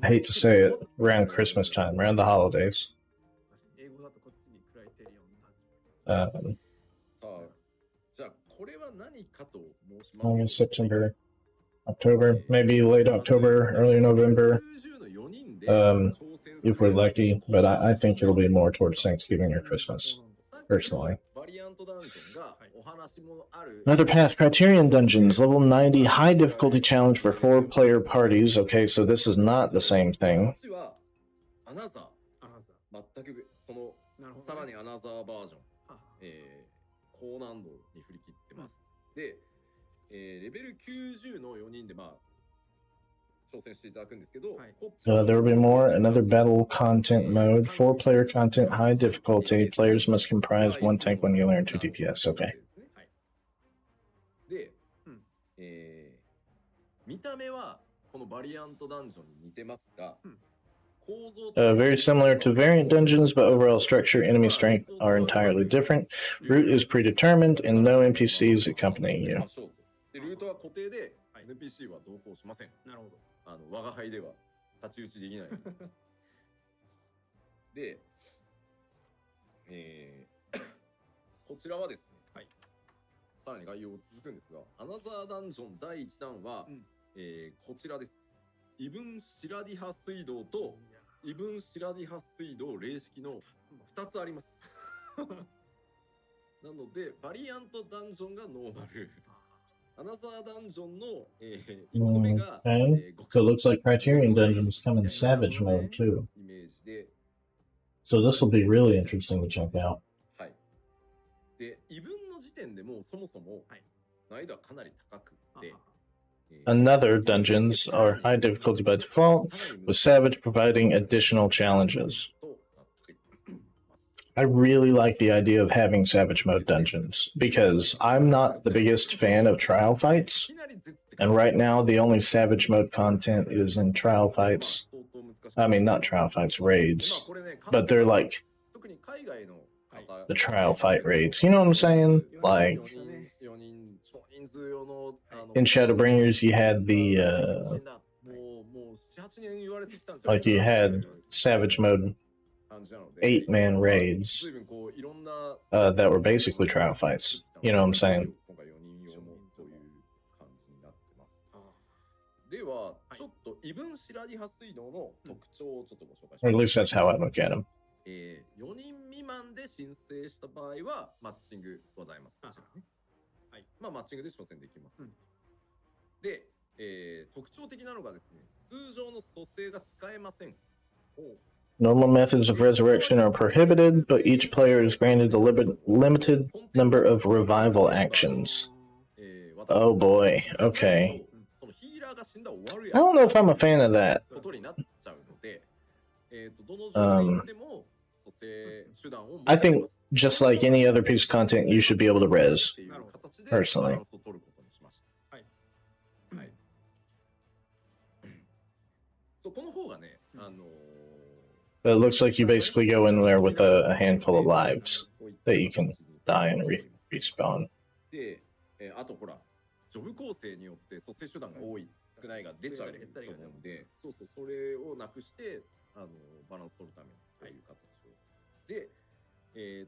I hate to say it, around Christmas time, around the holidays. August, September, October, maybe late October, early November, if we're lucky, but I think it'll be more towards Thanksgiving or Christmas, personally. Another path, Criterion Dungeons, level 90, high difficulty challenge for 4-player parties. Okay, so this is not the same thing. There will be more. Another battle content mode. 4-player content, high difficulty. Players must comprise 1 tank, 1 healer, and 2 DPS. Okay. Very similar to variant dungeons, but overall structure, enemy strength are entirely different. Route is predetermined, and no NPCs accompanying you. Okay. So it looks like Criterion Dungeons come in Savage mode too. So this will be really interesting to check out. 点でもうそもそも難易度はかなり高くて、Another dungeons are high difficulty by default, with Savage providing additional challenges. I really like the idea of having Savage mode dungeons, because I'm not the biggest fan of trial fights, and right now the only Savage mode content is in trial fights. I mean, not trial fights, raids, but they're like the trial fight raids. You know what I'm saying? Like, in Shadowbringers, you had the, like you had Savage mode 8-man raids that were basically trial fights. You know what I'm saying? では、ちょっと異分白リハ水道の特徴をちょっとご紹介します。Or at least that's how I look at them. 4人未満で申請した場合はマッチングございます。こちらね。はい。まあマッチングで挑戦できます。で、特徴的なのがですね、通常の蘇生が使えません。Normal methods of resurrection are prohibited, but each player is granted a limited number of revival actions. Oh boy, okay. I don't know if I'm a fan of that. I think, just like any other piece of content, you should be able to res, personally. But it looks like you basically go in there with a handful of lives that you can die and respawn. あとほら、ジョブ構成によって蘇生手段が多い、少ないが出ちゃうと思うんで、そうそう、それをなくしてバランス取るためという形を。で、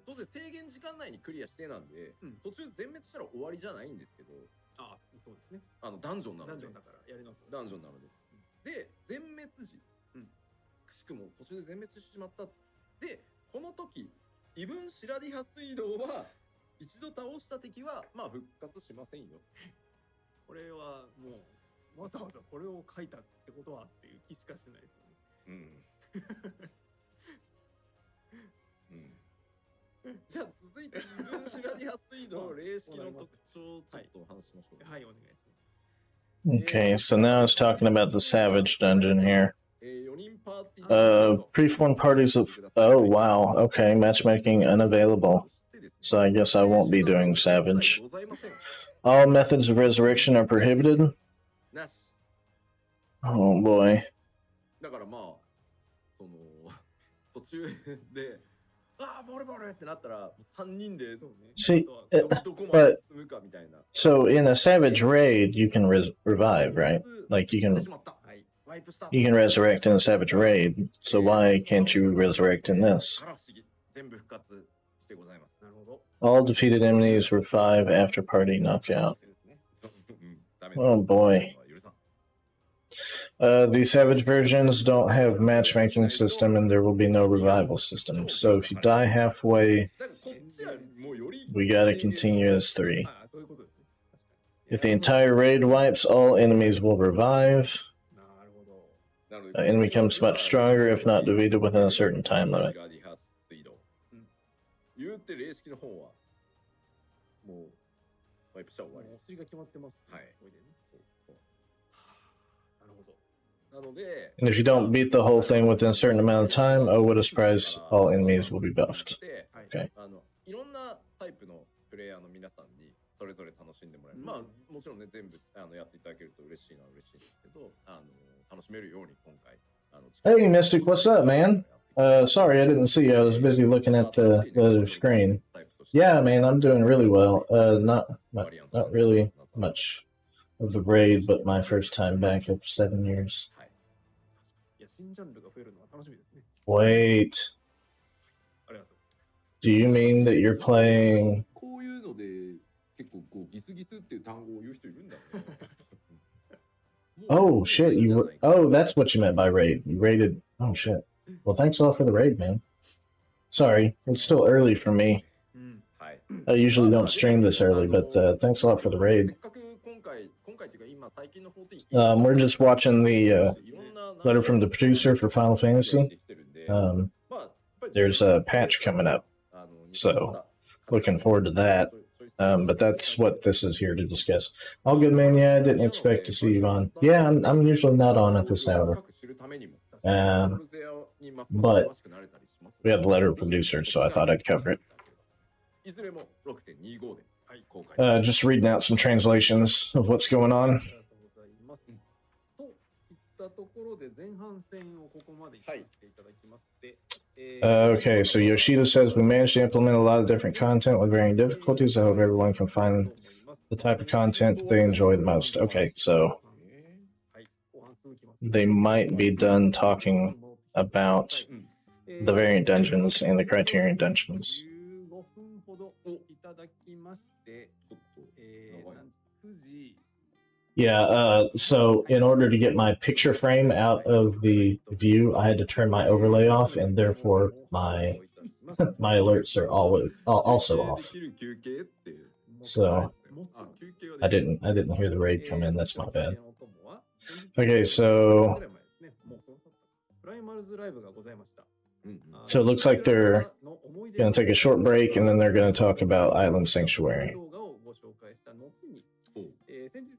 当然制限時間内にクリアしてなんで、途中全滅したら終わりじゃないんですけど、ああ、そうですね。ダンジョンなので、ダンジョンだからやり直す。ダンジョンなので。で、全滅時、くしくも途中で全滅してしまった。で、この時、異分白リハ水道は一度倒した敵はまあ復活しませんよ。これはもうわざわざこれを書いたってことはっていう気しかしないですよね。じゃあ続いて異分白リハ水道霊式の特徴をちょっとお話しましょう。はい、お願いします。Okay, so now it's talking about the Savage dungeon here. Preformed parties of... Oh, wow. Okay, matchmaking unavailable. So I guess I won't be doing Savage. All methods of resurrection are prohibited? Oh, boy. だからまあ、その、途中で、ああ、ボルボルってなったら、3人で、See, but... So in a Savage raid, you can revive, right? Like, you can resurrect in a Savage raid, so why can't you resurrect in this? All defeated enemies revive after party knockout. Oh boy. The Savage versions don't have matchmaking system and there will be no revival system, so if you die halfway, we gotta continue as 3. If the entire raid wipes, all enemies will revive. Enemy becomes much stronger if not defeated within a certain time limit. And if you don't beat the whole thing within a certain amount of time, oh, what a surprise, all enemies will be buffed. Okay. それぞれ楽しんでもらえる。まあもちろんね全部やっていただけると嬉しいのは嬉しいんですけど、楽しめるように今回Hey Mystic, what's up, man? Sorry I didn't see you. I was busy looking at the screen. Yeah, man, I'm doing really well. Not really much of the raid, but my first time back after 7 years. Wait. Do you mean that you're playing? Oh shit! Oh, that's what you meant by raid. You raided. Oh shit. Well, thanks a lot for the raid, man. Sorry, it's still early for me. I usually don't stream this early, but thanks a lot for the raid. We're just watching the letter from the producer for Final Fantasy. There's a patch coming up, so looking forward to that. But that's what this is here to discuss. All good, man. Yeah, I didn't expect to see you on. Yeah, I'm usually not on at this hour. But we have the letter of producers, so I thought I'd cover it. Just reading out some translations of what's going on. Okay, so Yoshida says we managed to implement a lot of different content with varying difficulties. I hope everyone can find the type of content that they enjoy the most. Okay, so they might be done talking about the variant dungeons and the Criterion dungeons. Yeah, so in order to get my picture frame out of the view, I had to turn my overlay off, and therefore my my alerts are also off. So I didn't hear the raid come in. That's my bad. Okay, so it looks like they're gonna take a short break, and then they're gonna talk about Island Sanctuary. 先日、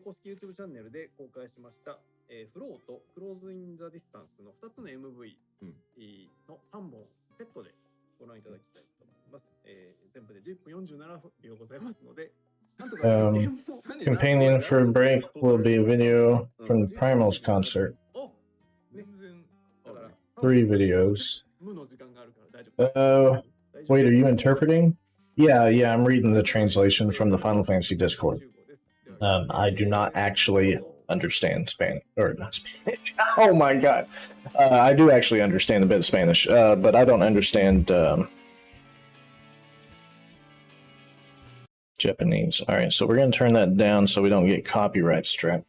公式 YouTube チャンネルで公開しました、フローとクローズ・イン・ザ・ディスタンスの2つの MV の3本セットでご覧いただきたいと思います。全部で10分47秒ございますので、companion for a break will be a video from the Primals concert. 3 videos. Wait, are you interpreting? Yeah, I'm reading the translation from the Final Fantasy Discord. I do not actually understand Spanish, or not Spanish. Oh my god. I do actually understand a bit of Spanish, but I don't understand Japanese. Alright, so we're going to turn that down so we don't get copyright struck.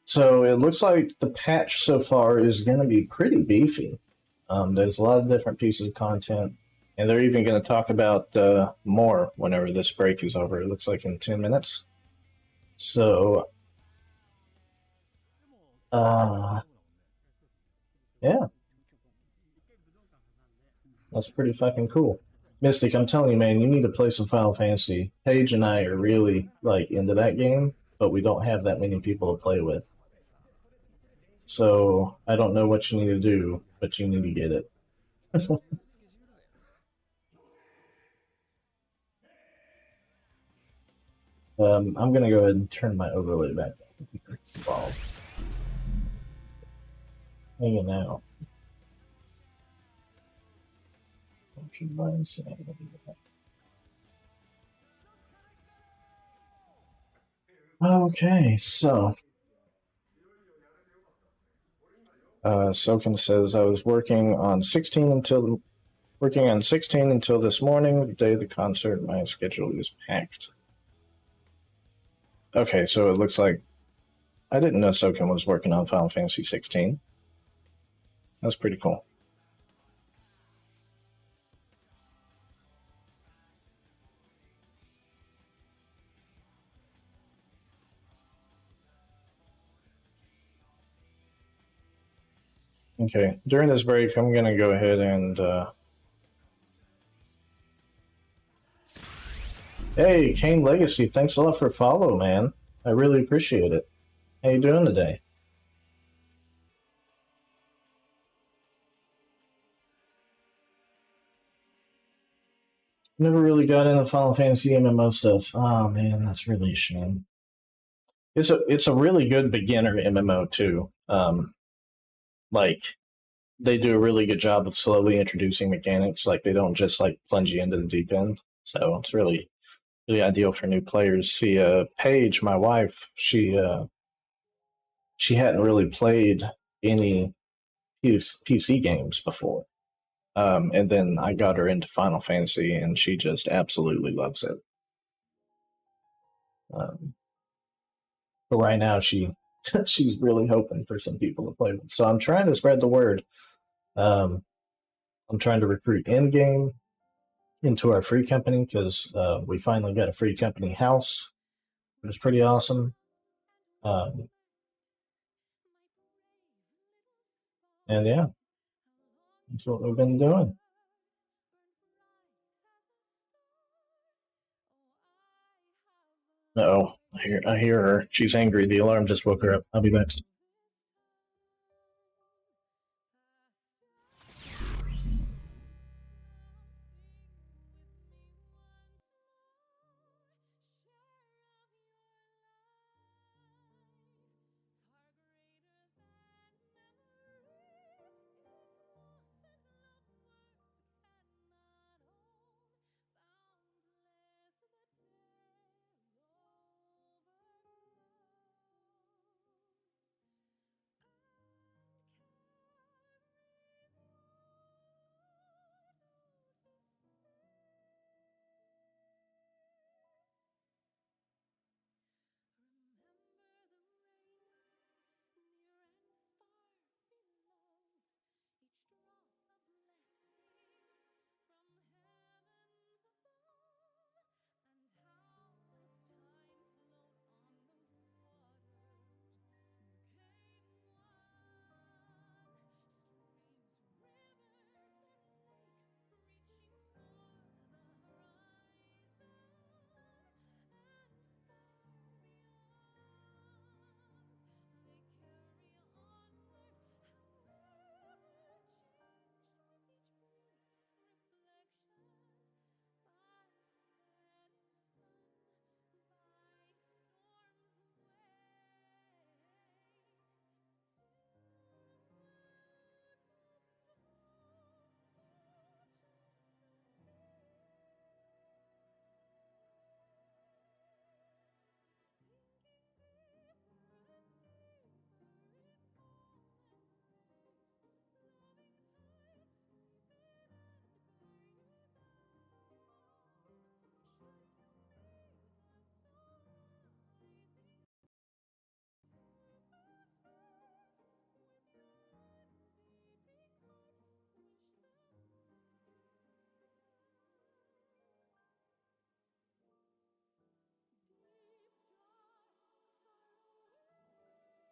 So it looks like the patch so far is going to be pretty beefy. There's a lot of different pieces of content. And they're even going to talk about more whenever this break is over. It looks like in 10 minutes. So, yeah. That's pretty fucking cool. Mystic, I'm telling you, man, you need to play some Final Fantasy. Paige and I are really, into that game, but we don't have that many people to play with. So, I don't know what you need to do, but you need to get it. I'm gonna go ahead and turn my overlay back on. Hanging out. Okay, so Soken says I was working on 16 until this morning. The day of the concert, my schedule is packed. Okay, so it looks like I didn't know Soken was working on Final Fantasy 16. That's pretty cool. Okay, during this break, I'm going to go ahead and... Hey, Kane Legacy, thanks a lot for follow, man. I really appreciate it. How you doing today? Never really got into Final Fantasy MMO stuff. Oh man, that's really a shame. It's a really good beginner MMO too. They do a really good job of slowly introducing mechanics. Like they don't just plunge you into the deep end. So it's really ideal for new players. See, Paige, my wife, she hadn't really played any PC games before. And then I got her into Final Fantasy, and she just absolutely loves it. But right now, she's really hoping for some people to play with. So I'm trying to spread the word. I'm trying to recruit in-game into our free company because we finally got a free company house. It was pretty awesome. And yeah, that's what we've been doing. Oh, I hear her. She's angry. The alarm just woke her up. I'll be back.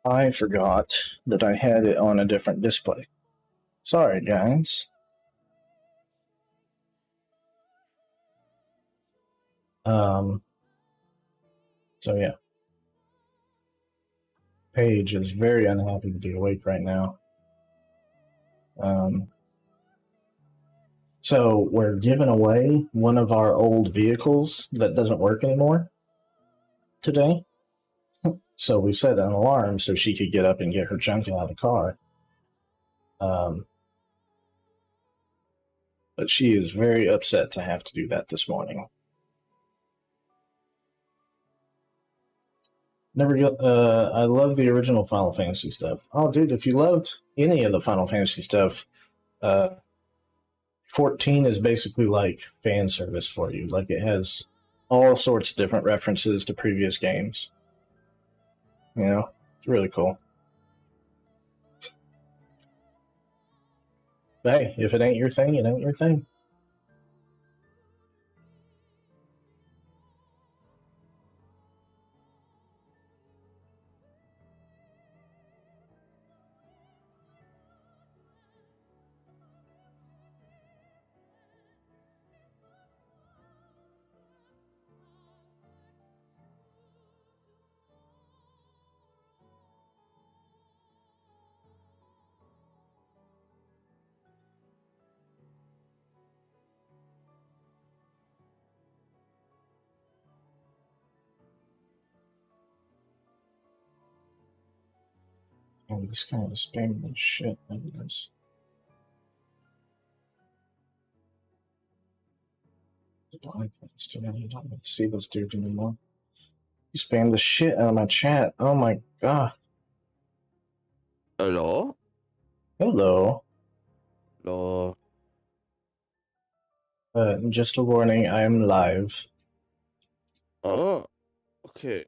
I forgot that I had it on a different display. Sorry, guys. So yeah. Paige is very unhappy to be awake right now. So we're giving away one of our old vehicles that doesn't work anymore today. So we set an alarm so she could get up and get her junk out of the car. But she is very upset to have to do that this morning. I love the original Final Fantasy stuff. Oh, dude, if you loved any of the Final Fantasy stuff, 14 is basically like fan service for you. Like it has all sorts of different references to previous games. You know, it's really cool. But hey, if it ain't your thing, it ain't your thing. And this kind of spamming shit. Look at this. I don't see those dudes anymore. You spammed the shit out of my chat. Oh my god. Hello? Hello. Hello. Just a warning, I am live. Oh, okay.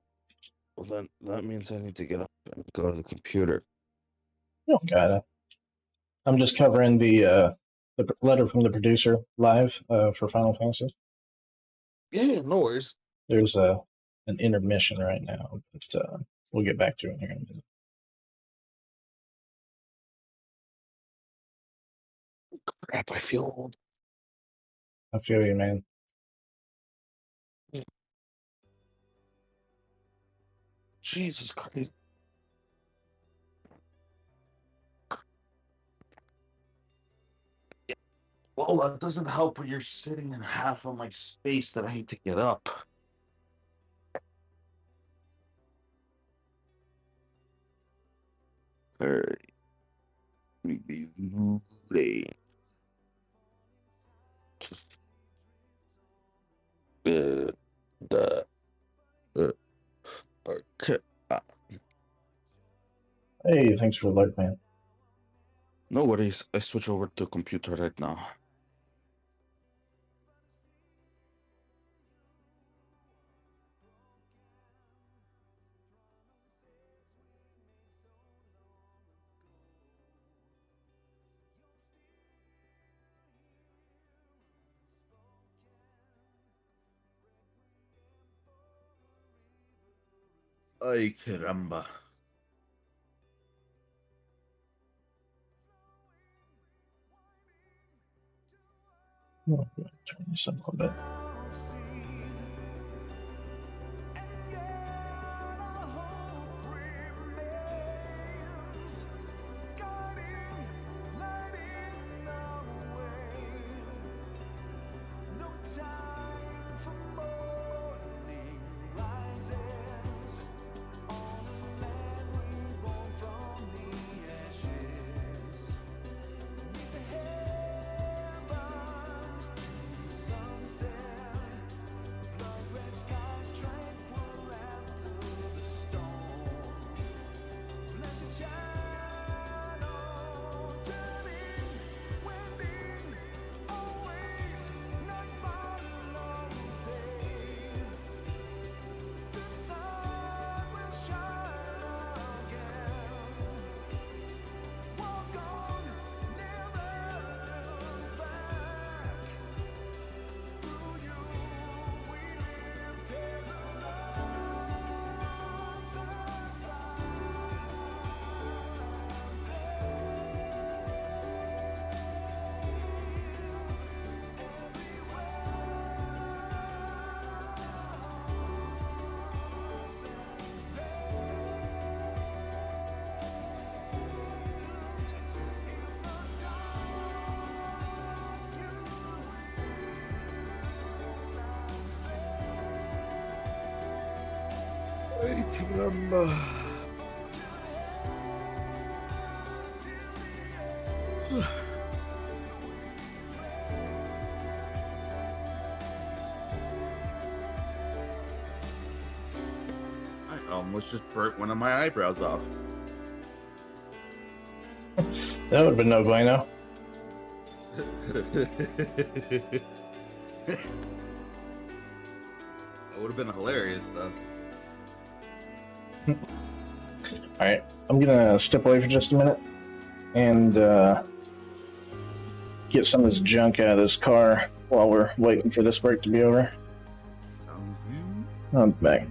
Well, then that means I need to get up and go to the computer. You don't gotta. I'm just covering the letter from the producer live for Final Fantasy. Yeah, no worries. There's an intermission right now, but we'll get back to it here in a minute. Crap, I feel old. I feel you, man. Jesus Christ. Well, that doesn't help when you're sitting in half of my space that I need to get up. Alright. Maybe just the uh, okay. Hey, thanks for the alert, man. No worries. I switch over to computer right now. Ay, caramba. Oh, turn this up a little bit. Ay, caramba. I almost just burnt one of my eyebrows off. That would have been no bueno. That would have been hilarious, though. Alright, I'm gonna step away for just a minute and get some of this junk out of this car while we're waiting for this break to be over. Sounds good. I'm back.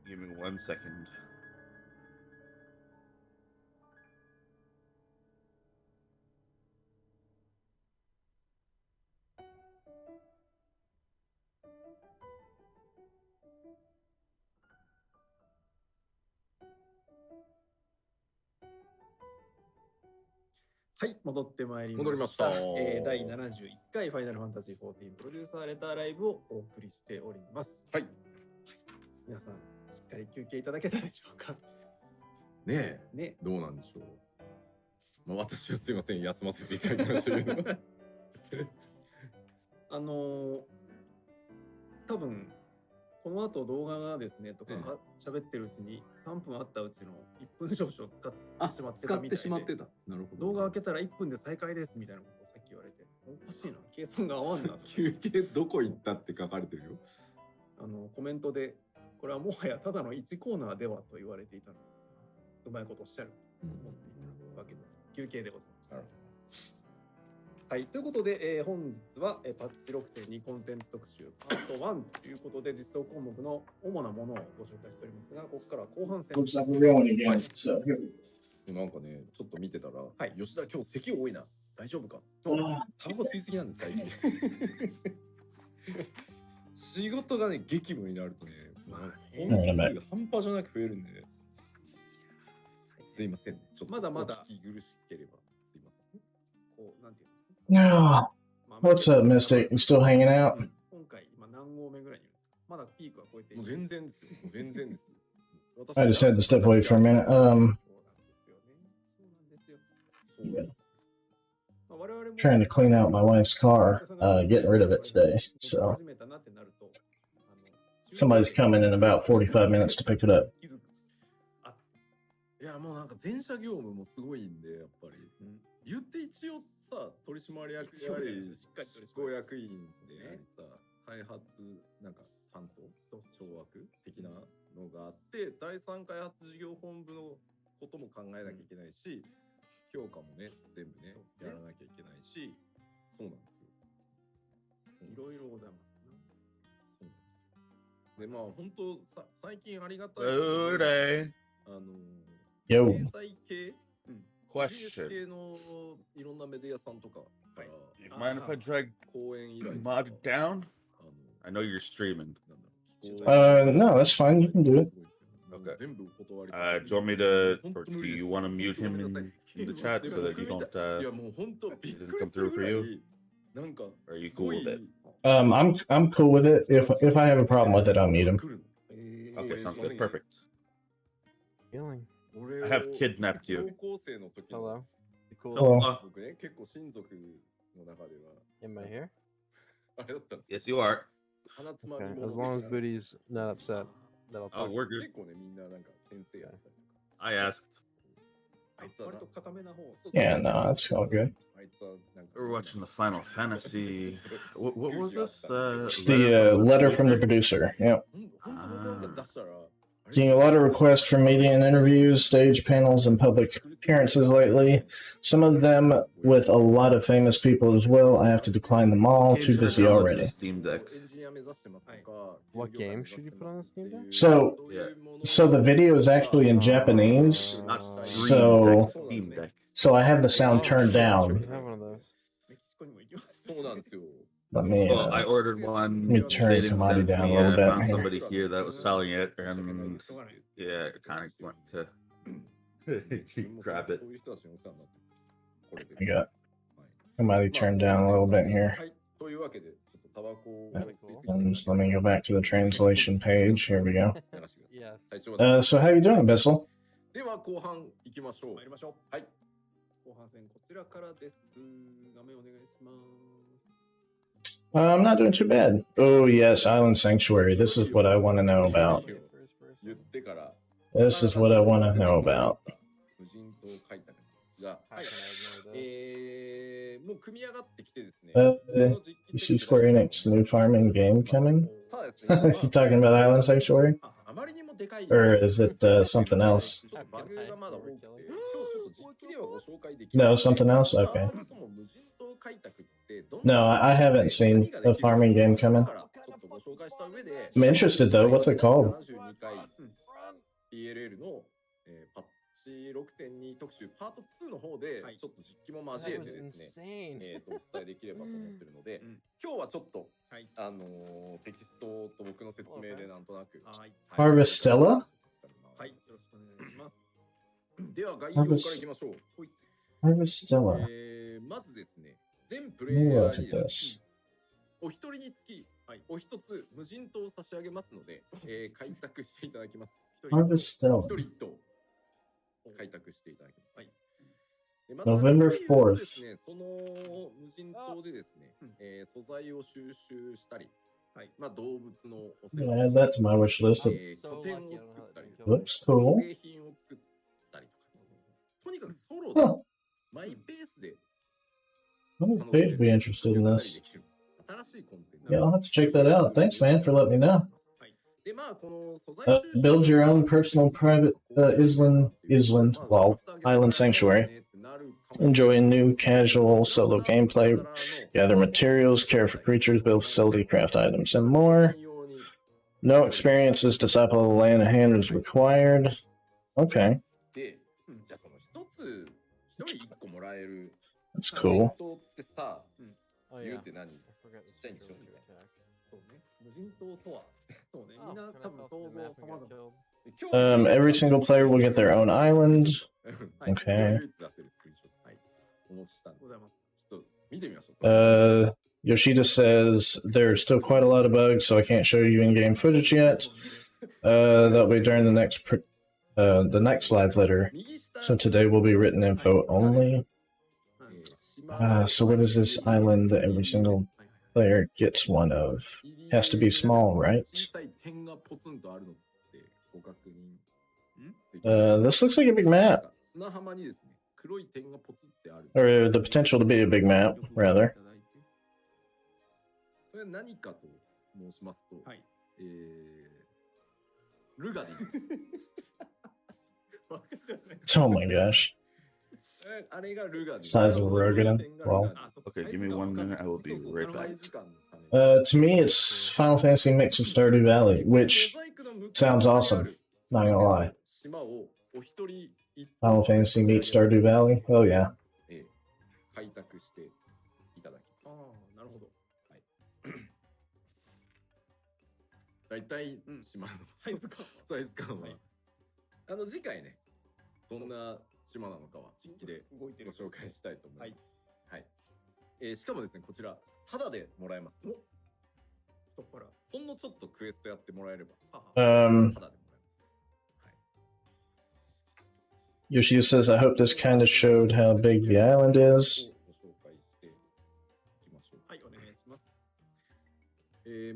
Give me 1 second. はい、戻ってまいりました。戻りました第71回ファイナルファンタジー14プロデューサーレターライブをお送りしております。はい。皆さん、しっかり休憩いただけたでしょうか。ねえ、ね。どうなんでしょう。まあ、私はすいません、休ませていただきましたけど。多分この後動画がですねとかうん喋ってるうちに3分あったうちの1分少々使ってしまって使ってたみたいで、しまってた。なるほど。動画開けたら1分で再開ですみたいなことをさっき言われて、おかしいな、計算が合わんなと思って休憩どこ行ったって書かれてるよ。コメントでこれはもはやただの1コーナーではと言われていたので、うまいことおっしゃると思っていたわけです。休憩でございました。なるはい、ということで、本日は、パッチ 6.2 コンテンツ特集パート1ということで、実装項目の主なものをご紹介しておりますが、ここからは後半戦。 Looks like we're going again. So here we なんかね、ちょっと見てたら、い吉田今日咳多いな。大丈夫か。 go. タバコ吸いすぎなんです最近。仕事がね激務になるとね、本数が半端じゃなく増えるんで、すいませんね。ちょっとまだまだお聞き苦しければすいません。こうなんていうんですか。 No. まあ What's up, Mystic? You still hanging out? 今回今何号目ぐらいにいるんですか。まだピークは超えていもうる。全然ですよ。もう全然ですよ。 I just had to step away for a minute. そうなんですよね。そうなんですよ。そうなんですよ。まあ我々も Trying to clean out my wife's car, getting rid of it today. So 始めたなってなると、somebody's coming in about 45 minutes to pick it up. 気づく。あ、いやもうなんか全社業務もすごいんでやっぱり、言って一応さ取締役一応でありしっかり取締役執行役員でありさ、開発なんか担当掌握的なのがあって、第三開発事業本部のことも考えなきゃいけないし、評価もね全部ねそうですねやらなきゃいけないし、そうなんですよ。いろいろございますね。そうなんですよ。でまあ本当さ最近ありがたい Today. よ経済系、ビジネス Question. 系のいろんなメディアさんとかから、You mind if I drag 講演依頼とか mod down? あの I know you're streaming. なんだろう気候 No, that's fine. You can do it. Okay. 全部断り Do you want me to, or do you want to mute him in the chat so that you don't, いやもう本当びっ it く doesn't り come する through ぐ for らい you? なんか Are you cool with it? I'm cool with it. If I have a problem with it, I'll mute him. 来るの Okay, sounds good. Perfect. Feeling. 俺 I have kidnapped you. 高校生の時の Hello. You cool? Hello. 僕ね結構親族の中では Am I here? あれだったんですよ Yes, you are. 鼻つまみ Okay. 者 As long as 的な Booty's not upset, that'll Oh, talk. we're good. 結構ねみんななんか先生やったりとか I asked. あいつはな割と固めな方。 Yeah, no, it's all good. あいつはなんか We're watching the Final Fantasy. What was this? It's the letter from the producer. Yep. 本当僕なんか出したら Getting a lot of requests for media and interviews, stage panels, and public appearances lately. Some of them with a lot of famous people as well. I have to decline them all. Too busy already. Steam Deck. エンジニア目指してますとか What game should you put on the Steam Deck? So- So the video is actually in Japanese. Not So- Steam Deck. So I have the sound Oh, turned shit, down. You have one of those. メキシコにも行きます。そうなんですよ Let me. Well, I ordered one. Let me turn They didn't commodity send down me, a little I bit found here. somebody here that was selling it, and しょうがない。 yeah, it kind of went to grab it. そういう人たちにお世話になってこれで I got はい commodity turned down a little bit here. はいというわけでちょっとタバコを And just let me go back to the translation page. Here we go. やらせてください Yes. 最長 So how you doing, Bissell? では後半行きましょう参りましょう。はい後半戦こちらからです。画面お願いします。I'm not doing too bad. Oh yes, Island Sanctuary. This is what I want to know about. First person. 言ってから This is what I want to know about. 無人島開拓ですが、はい Can I ignore this? もう組み上がってきてですね。 You see Square Enix new farming game coming? ただですね Is he talking about Island Sanctuary? あまりにもでかい。 Or is it something else? ちょっとバグがまだ多くて、今日ちょっと実機ではご紹介できない。 No, something else? Okay. そもそも無人島開拓ってどん No, な I haven't seen a farming game coming. ちょっとご紹介した上で I'm interested though. What's it called? 72回 PLL の、パッチ6.2特集パート2の方で、はいちょっと実機も交え That て was ですね、 insane. お伝えできればと思ってるので、うん今日はちょっと、はいテキストと僕の説明でなんとなく、はい。 Harvestella? はい。よろしくお願いします。では概要からいきましょう。Harvestella. まずですね、全プレイ Let me ヤ look ーに at this. お一人につき、お一つ無人島を差し上げますので、開拓していただきます。一 Harvestella. 人一頭開拓していただきます。はい。でま November とですね、その無人島でですね、素材を収集したり、まあ動物のお世 I'm 話 gonna add that to my wish list. 拠点を作ったり、 Looks 工 cool. 芸品を作ったりとか、とにかくソロ Huh. でマイペースで I'm paid to be interested in this. 新しいコンテンツ Yeah, I'll have to check that out. Thanks, man, for letting me know. でまあこの素材 Build your own personal private island sanctuary. Enjoy new casual solo gameplay. Gather materials, care for creatures, build facility, craft items, and more. No experience as disciple of the land at hand is required. Okay, で、じゃあその一人一個もらえる that's cool. 島ってさ、 Oh 言 yeah. うて何 I forgot this Change picture on you. attack. そうね。無人島とは、そうね。みんな Oh, 多 can I 分 go 想 off the 像 map 様 and 々。 get killed? Every single player will get their own island. はい Okay. 唯一出せるスクリーンショット。はい。お持ちしたんで、ございます。ちょっと見てみましょう。 Yoshida says there's still quite a lot of bugs, so I can't show you in-game footage yet. That'll be during the next live letter. So today will be written info only. So what is this island that every single player gets one of? Has to be small, right? 小さい点がポツンとあるのってご確認できます This looks like a big map, 砂浜にですね、黒い点がポツってある。 or the potential to be a big map, rather. それは何かと申しますと、ルガディです Oh my gosh. あれがルガディ Size of Rogan. Wow. Okay, give me 1 minute. I will be right back. To me, it's Final Fantasy mix of Stardew Valley, which sounds awesome. Not gonna lie. 島をお一人一 Final Fantasy meets Stardew Valley. Oh yeah. 開拓していただきます。ああ、なるほど。だいたい島のサイズ感は、次回ね、どんな島なのかは実機でご紹介したいと思います。はい。しかもですね、こちらタダでもらえます。太っ腹。ほんのちょっとクエストやってもらえれば、タダ Um, でもらえます。はい。 Yoshida says, I hope this kind of showed how big the island is. ご紹介していきましょう。はい、お願いします。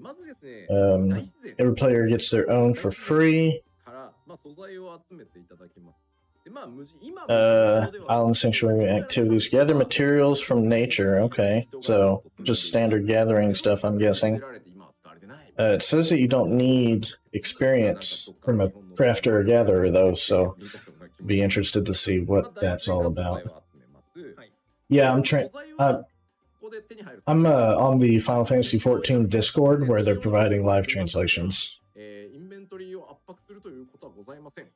まずですね、 Um, every player gets their own for free. からまあ素材を集めていただきます。でまあ今 Island sanctuary activities. Gather materials from nature. Okay, so just standard gathering stuff, I'm guessing. It says that you don't need experience from a crafter or gatherer, though, so be interested to see what that's all about. Yeah, I'm on the Final Fantasy XIV Discord where they're providing live translations. インベントリーを圧迫するということはございません。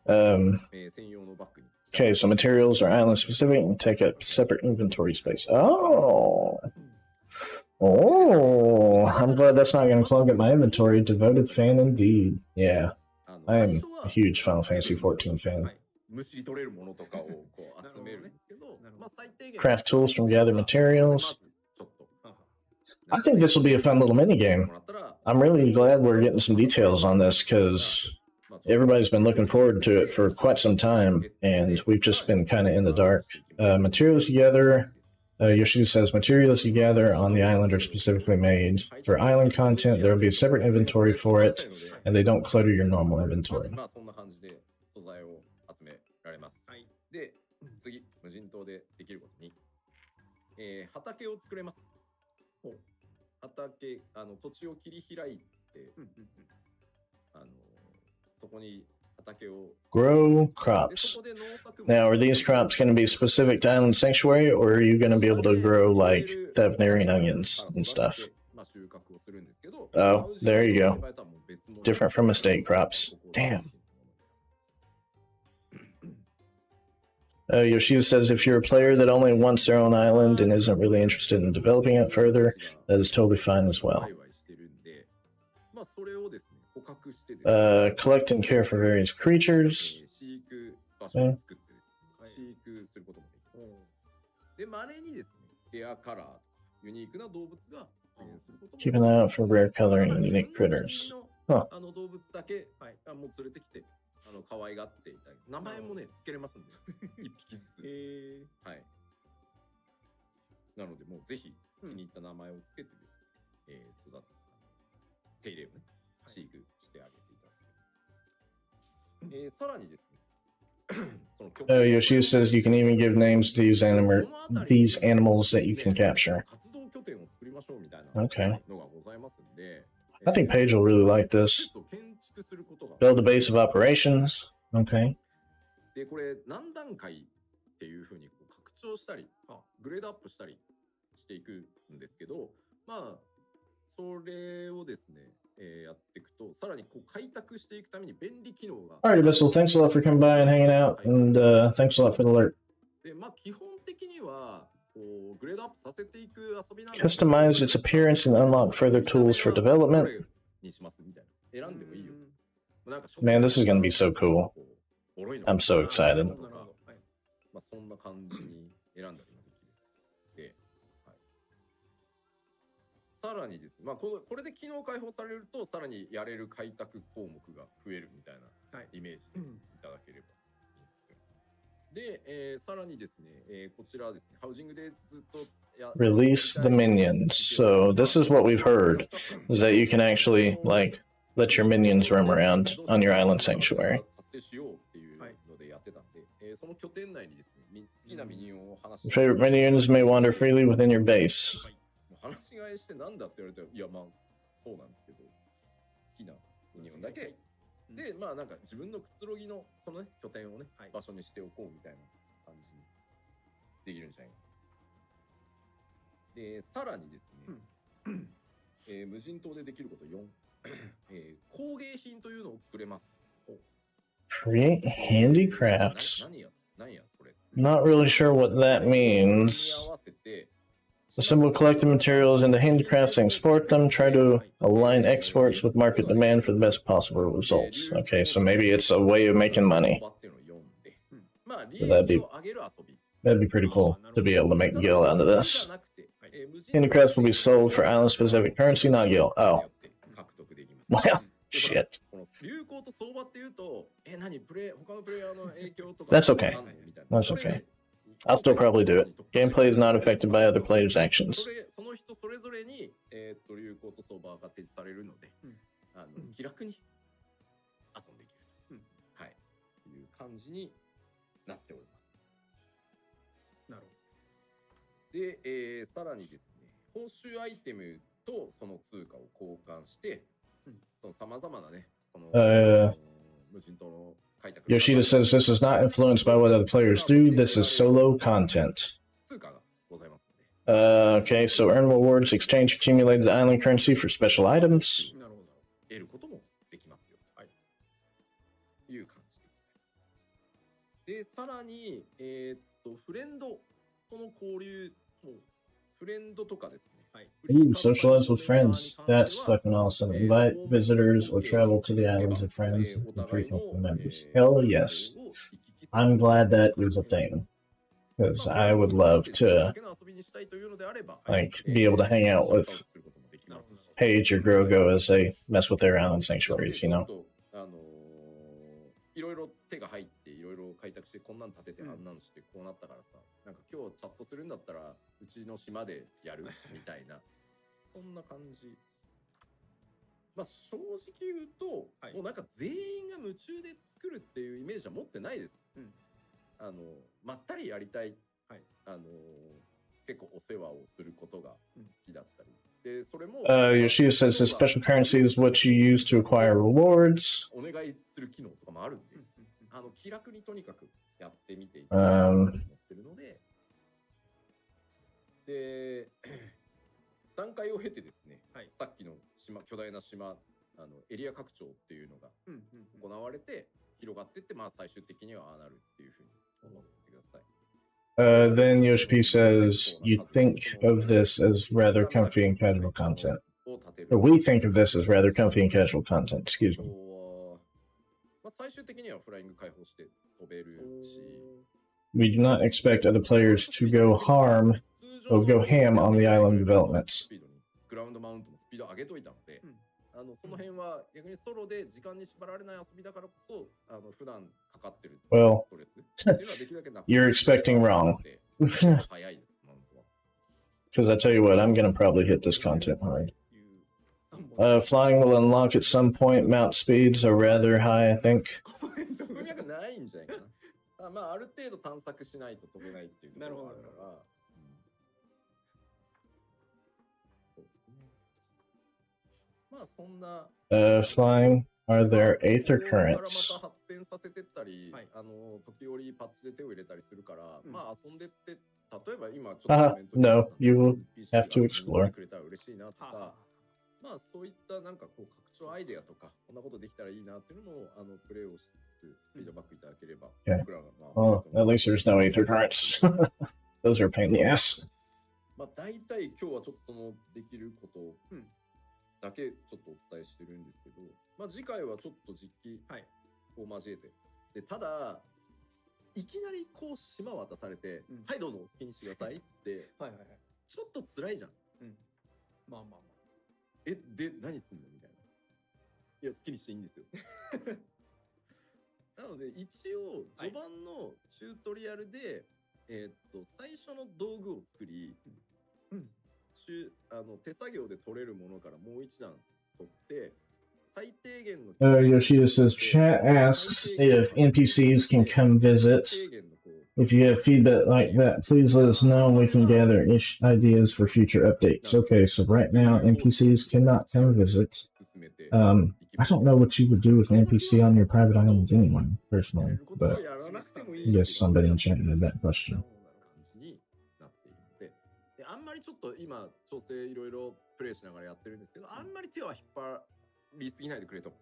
専用のバッグに Okay, so materials are island specific and take up separate inventory space. Oh. Oh, I'm glad that's not going to clog up my inventory. Devoted fan indeed. Yeah, I am a huge Final Fantasy XIV fan. むしり取れるものとかをこう集めるんですけど、まあ最低限 Craft tools from gathered materials. I think this will be a fun little mini game. I'm really glad we're getting some details on this because everybody's been looking forward to it for quite some time, and we've just been kind of in the dark. Materials together. Yoshida says materials you gather on the island are specifically made for island content. There will be a separate inventory for it, and they don't clutter your normal inventory. まあそんな感じで素材を集められます。で、次、無人島でできることに、畑を作れます。畑、土地を切り開いて、そこに畑を Grow crops. Now, are these crops going to be specific to Island Sanctuary, or are you going to be able to grow like Thavnarian onions and stuff? Oh, there you go. Different from estate crops. Damn. Yoshida says if you're a player that only wants their own island and isn't really interested in developing it further, that is totally fine as well. Collect and care for various creatures. Okay. レアカラーとかユニークな動物が出現することも Keep an eye out for rare color and unique critters. Huh. 動物だけ、はい、もう連れてきて可愛がっていただ名前もねつけれますんで一匹ずつ、はいなのでもうぜひ気に入った名前をつけてですね、手入れをね飼育してあげていただければ、さらにですねYoshida says you can even give names to these animals that you can capture. Okay. I think Paige will really like this. Build a base of operations. Okay. でこれ何段階っていう風に拡張したりグレードアップしたりしていくんですけど、まあそれをですね、やっていくとさらに開拓していくために便利機能が。Alright, Abyssal, thanks a lot for coming by and hanging out, and thanks a lot for the alert. でまあ基本的にはグレードアップさせていく遊びなんで Customize its appearance and unlock further tools for development. にしますみたいな選んでもいいよ。Man, this is gonna be so cool. I'm so excited. まあそんな感じに選んだりもできる。で、はい、さらにですね、まあこれで機能開放されるとさらにやれる開拓項目が増えるみたいなイメージでいただければいいんですよ。で、さらにですね、こちらですね、ハウジングでずっとRelease the minions. So this is what we've heard, is that you can actually, like, let your minions roam around on your island sanctuary. Your favorite minions may wander freely within your base. 話し飼いしてなんだって言われたら、いやまあそうなんですけど、好きなミニオンだけで、まあなんか自分のくつろぎのそのね拠点をね、場所にしておこうみたいな感じにできるんじゃないか。で、さらにですね、無人島でできること4、工芸品というのを作れます。Create handicrafts. Not really sure what that means. Assemble collected materials into handicrafts and export them. Try to align exports with market demand for the best possible results. Okay, so maybe it's a way of making money. So that'd be pretty cool to be able to make gil out of this. Handicrafts will be sold for island-specific currency, not gil. Oh. Well, shit. That's okay. That's okay. I'll still probably do it. Gameplay is not affected by other players' actions. その人それぞれに、流行と相場が提示されるので、気楽に遊んでいける、はい、という感じになっております。なるほど。で、さらにですね、報酬アイテムとその通貨を交換して、その様々なね、この無人島のYoshida says this is not influenced by what other players do. This is solo content. Okay, so earn rewards, exchange accumulated island currency for special items. 得ることもできますよという感じでございます。で、さらに、フレンドとの交流、フレンドとかですね。Ooh, socialize with friends. That's fucking awesome. Invite visitors or travel to the islands of friends and frequent members. Hell yes. I'm glad that is a thing. Because I would love to, like, be able to hang out with Paige or Grogo as they mess with their island sanctuaries, you know? いろいろ手が入っていろいろ開拓してこんなん立ててあんなんしてこうなったからさ、なんか今日チャットするんだったらうちの島でやるみたいなそんな感じ。まあ正直言うと、もうなんか全員が夢中で作るっていうイメージは持ってないです。まったりやりたい、結構お世話をすることが好きだったり。Yoshida says the special currency is what you use to acquire rewards. お願いする機能とかもあるんで、気楽にとにかくやってみていただきたいと思ってるので、で、段階を経てですね、さっきの島、巨大な島、エリア拡張っていうのが行われて、広がっていって、まあ最終的にはああなるっていうふうに思ってください。Then Yoshi says, you think of this as rather comfy and casual content. Or we think of this as rather comfy and casual content, excuse me. We do not expect other players to go harm will go ham on the island developments. グラウンドマウントのスピードを上げといたので、その辺は逆にソロで時間に縛られない遊びだからこそ、普段かかってるス Well, トレスっていうのはできるだけなく you're expecting wrong. 早いです、マウントは。 Because I tell you what, I'm gonna probably hit this content hard. Flying will unlock at some point. Mount speeds are rather high, I think. 文脈ないんじゃないかな。まあ、ある程度探索しないと飛べないっていうところがあるから。そうですね。まあ、そんな。Flying. Are there aether ここから currents? また発展させてったり、時折パッチで手を入れたりするから、まあ遊んでって、例えば今ちょっとコメントに No, you will PC have to が explore. くれたら嬉しいなとか、まあそういったなんかこう拡張アイデアとか、こんなことできたらいいなっていうのもプレイをしつつフィードバックいただければ、 Okay. 僕らがまあ Well, at least there's no aether currents. Those are a pain in the ass. まあ大体今日はちょっとそのできることだけちょっとお伝えしてるんですけど、まあ次回はちょっと実機を交えて、でただいきなりこう島渡されて、はいどうぞ好きにしてくださいってちょっと辛いじゃん。まあまあまあ。で何すんのみたいな。いや好きにしていいんですよ。なので一応序盤のチュートリアルで、最初の道具を作り、手作業で取れるものからもう一段取って最低限のYoshida says, chat asks if NPCs can come visit. If you have feedback like that, please let us know and we can gather ideas for future updates. Okay, so right now NPCs cannot come visit. I don't know what you would do with an NPC on your private island anyway, personally, but I guess somebody in chat had that question. あんまりちょっと今調整いろいろプレイしながらやってるんですけど、あんまり手は引っ張りすぎないでくれと、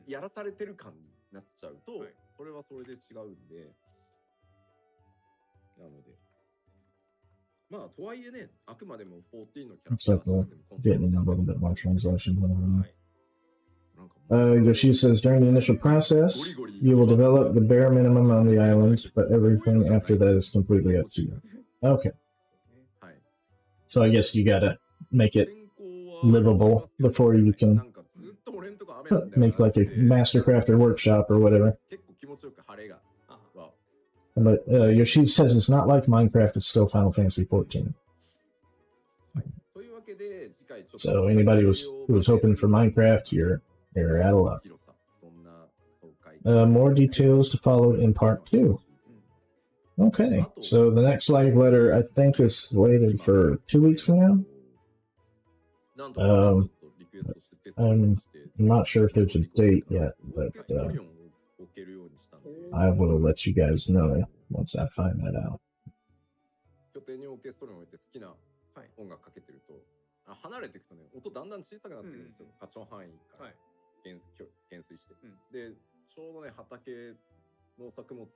やらされてる感になっちゃうと、それはそれで違うんで、なのでまあとはいえね、あくまでも14のキャラクター Looks like we're getting a little bit more translation. Yoshi says, during the initial process, you will develop the bare minimum on the island, but everything after that is completely up to you. Okay. So I guess you gotta make it livable before you can make like a Mastercrafter workshop or whatever. But Yoshi says it's not like Minecraft, it's still Final Fantasy XIV. So anybody who was hoping for Minecraft, you're out of luck. More details to follow in part 2. Okay, so the next live letter I think is slated for 2 weeks from now. I'm not sure if there's a date yet, but I will let you guys know once I find that out. 拠点にオーケストラに置いて好きな音楽かけてると、離れていくとね、音だんだん小さくなってくるんですよ。波長範囲から減衰して。で、ちょうどね、畑農作物の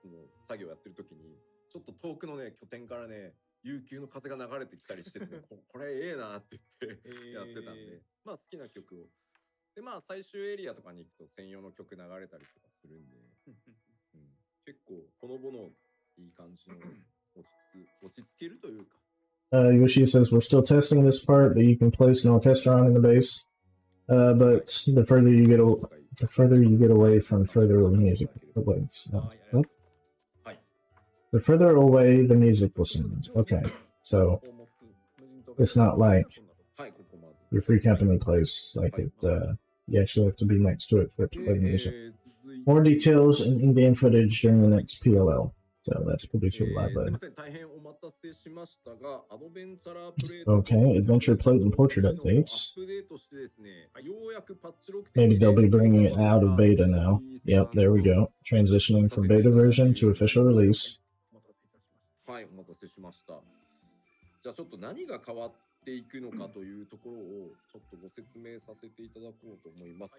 作業やってる時に、ちょっと遠くのね、拠点からね、悠久の風が流れてきたりしてて、これええなって言ってやってたんで、まあ好きな曲を。で、まあ最終エリアとかに行くと専用の曲流れたりとかするんで、結構ほのぼのいい感じの落ち着けるというか。Yoshi says we're still testing this part, but you can place an orchestron in the base. But the further you get away from further music plays. The further away the music will sound. Okay, so it's not like your free company plays like it. You actually have to be next to it for it to play the music. More details and in-game footage during the next PLL. So that's producer live letter. Okay, adventure plate and portrait updates. Maybe they'll be bringing it out of beta now. Yep, there we go. Transitioning from beta version to official release. はい、お待たせしました。じゃあちょっと何が変わっていくのかというところをちょっとご説明させていただこうと思います。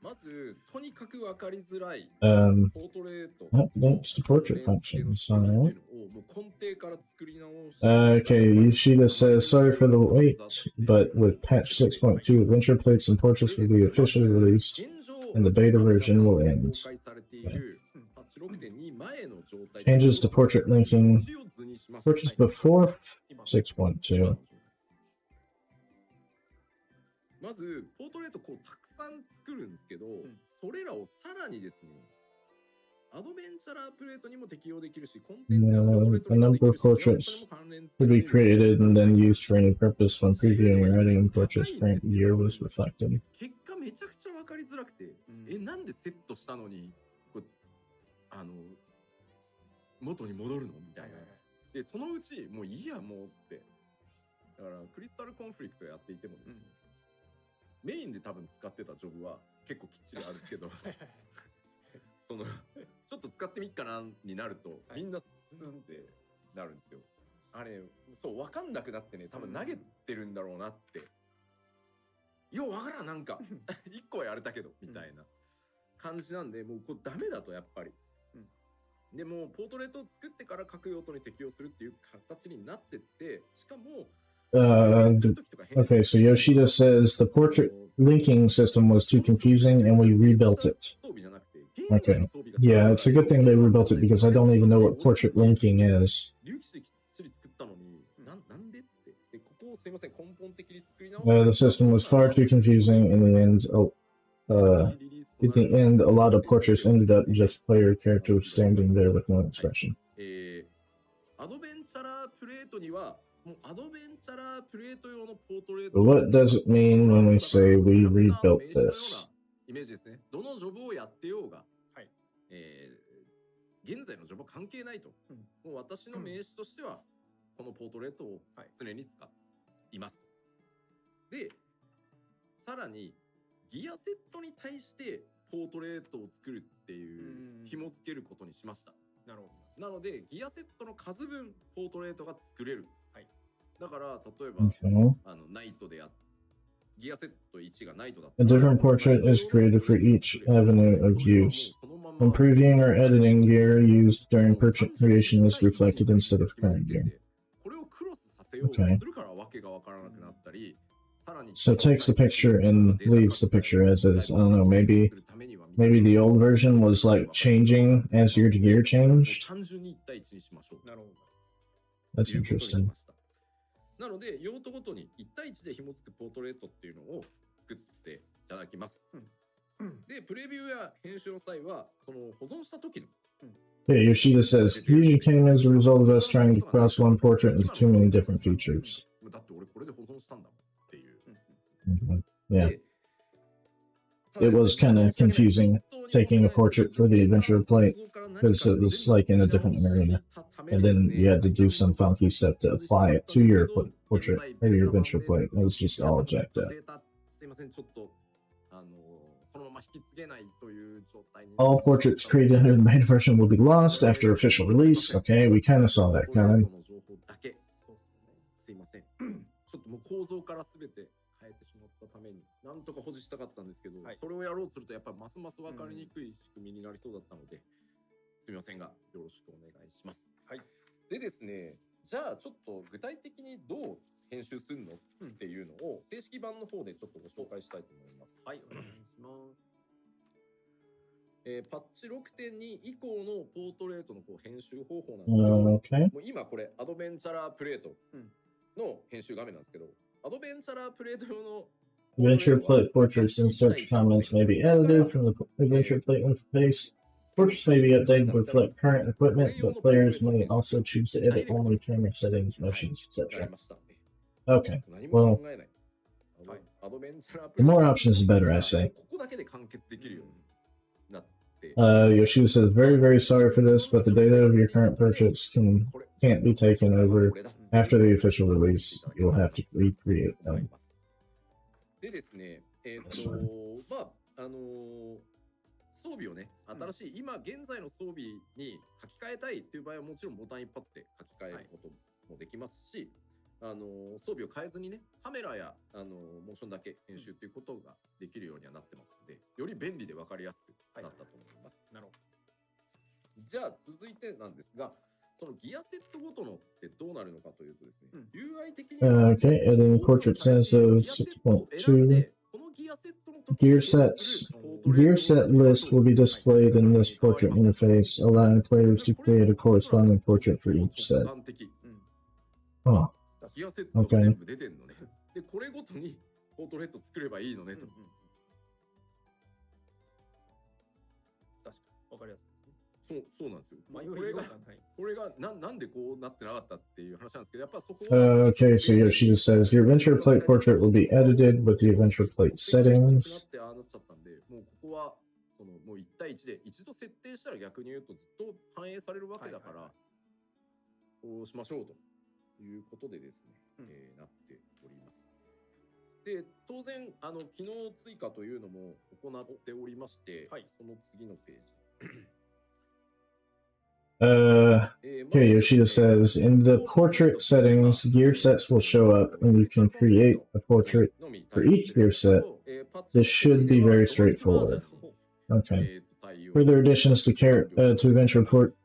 まず、とにかく分かりづらいポートレート。That's the portrait function. So, okay, Yoshida says, sorry for the wait, but with patch 6.2, adventure plates and portraits will be officially released, and the beta version will end. Okay. Changes to portrait linking. Portraits before 6.2. まずポートレートこうたくさん作るんですけど、それらをさらにですね、アドベンチャラープレートにも適用できるし、コンテンツやポートレート A にも number でき of るし、 portraits could be created and then used for any purpose when previewing or editing portraits current year was reflected. 結果めちゃくちゃ分かりづらくて、なんでセットしたのにこう元に戻るのみたいな。でそのうちもういいやもうって、だからクリスタルコンフリクトやっていてもですね、メインで多分使ってたジョブは結構きっちりあるんですけどそのちょっと使ってみっかなになると、みんなスンってなるんですよ。あれそう分かんなくなってね、多分投げてるんだろうなって、ようわからん、なんか1個はやれたけどみたいな感じなんで、もうこれダメだとやっぱり、でもポートレートを作ってから各用途に適用するっていう形になってって、しかもOkay, so Yoshida says the portrait linking system was too confusing and we rebuilt it. Okay. Yeah, it's a good thing they rebuilt it because I don't even know what portrait linking is. The system was far too confusing in the end. At the end, a lot of portraits ended up just player characters standing there with no expression. What does it mean when we say we rebuilt this? イメージですね。どのジョブをやってようが、現在のジョブは関係ないと。もう私の名詞としてはこのポートレートを常に使います。で、さらにギアセットに対してポートレートを作るっていう紐付けることにしました。なるほど。なのでギアセットの数分ポートレートが作れる。だから例えば、ナイトでやって。A different portrait is created for each avenue of use. When previewing or editing, gear used during portrait creation is reflected instead of current gear. Okay. So it takes the picture and leaves the picture as is. I don't know, maybe the old version was like changing as your gear changed? That's interesting. なので用途ごとに1対1で紐付くポートレートっていうのを作っていただきます。で、プレビューや編集の際はその保存した時の。Yeah, Yoshida says, Fusion came as a result of us trying to cross one portrait into too many different features. だって俺これで保存したんだっていう。Yeah. It was kind of confusing taking a portrait for the adventure plate because it was like in a different area. And then you had to do some funky stuff to apply it to your portrait or your adventure plate. It was just all jacked up. All portraits created under the main version will be lost after official release. Okay, we kind of saw that coming. 変えてしまったためになんとか保持したかったんですけど、それをやろうとするとやっぱりますます分かりにくい仕組みになりそうだったので、すみませんがよろしくお願いします。はい。でですね、じゃあちょっと具体的にどう編集するのっていうのを正式版の方でちょっとご紹介したいと思います。はい、お願いします。パッチ 6.2 以降のポートレートのこう編集方法なんですけど、もう今これアドベンチャラープレートの編集画面なんですけど、アドベンチャラープレート用の Adventure plate portraits and search comments may be edited from the adventure plate interface. Portraits may be updated to reflect current equipment, but players may also choose to edit only camera settings, motions, etc. Okay, well, the more options the better, I say. Yoshida says, very, very sorry for this, but the data of your current portraits can't be taken over. After the official release, you'll have to recreate them. でですね、装備をね、新しい、今現在の装備に書き換えたいっていう場合はもちろんボタン一発で書き換えることもできますし、装備を変えずにね、カメラやモーションだけ編集ということができるようにはなってますので、より便利で分かりやすくなったと思います。なるほど。じゃあ続いてなんですが、そのギアセットごとのってどうなるのかというとですね、UI 的に Okay, adding portraits as of 6.2. Gear set list will be displayed in this portrait interface, allowing players to create a corresponding portrait for each set. Oh, ギアセットが全部出てんのね。で、これごとにポートレート作ればいいのねと。確かに。わかりやすいですね。そうなんですよ。迷いこれがようがない。これがなんでこうなってなかったっていう話なんですけど、やっぱそこは。Okay, so Yoshida says your adventure plate portrait will be edited with the adventure plate settings. なっちゃったんで、もうここはもう1対1で一度設定したら逆に言うとずっと反映されるわけだから、こうしましょうということでですね、なっております。で、当然機能追加というのも行っておりまして、その次のページ。Okay, Yoshida says in the portrait settings, gear sets will show up and you can create a portrait for each gear set. This should be very straightforward. Okay. Further additions to adventure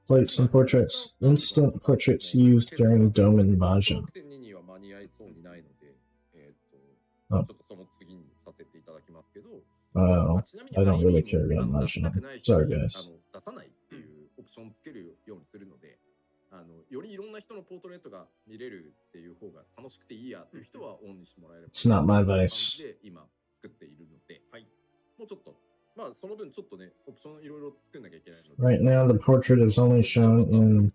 plates and portraits. Instant portraits used during Domin Majin. Oh. Oh, I don't really care about Majin. Sorry, guys. オプションつけるようにするので、よりいろんな人のポートレートが見れるっていう方が楽しくていいやという人はオンにしてもらえれば。It's not my vice. で今作っているので、もうちょっと、まあその分ちょっとね、オプションいろいろ作んなきゃいけないので。Right now, the portrait is only shown in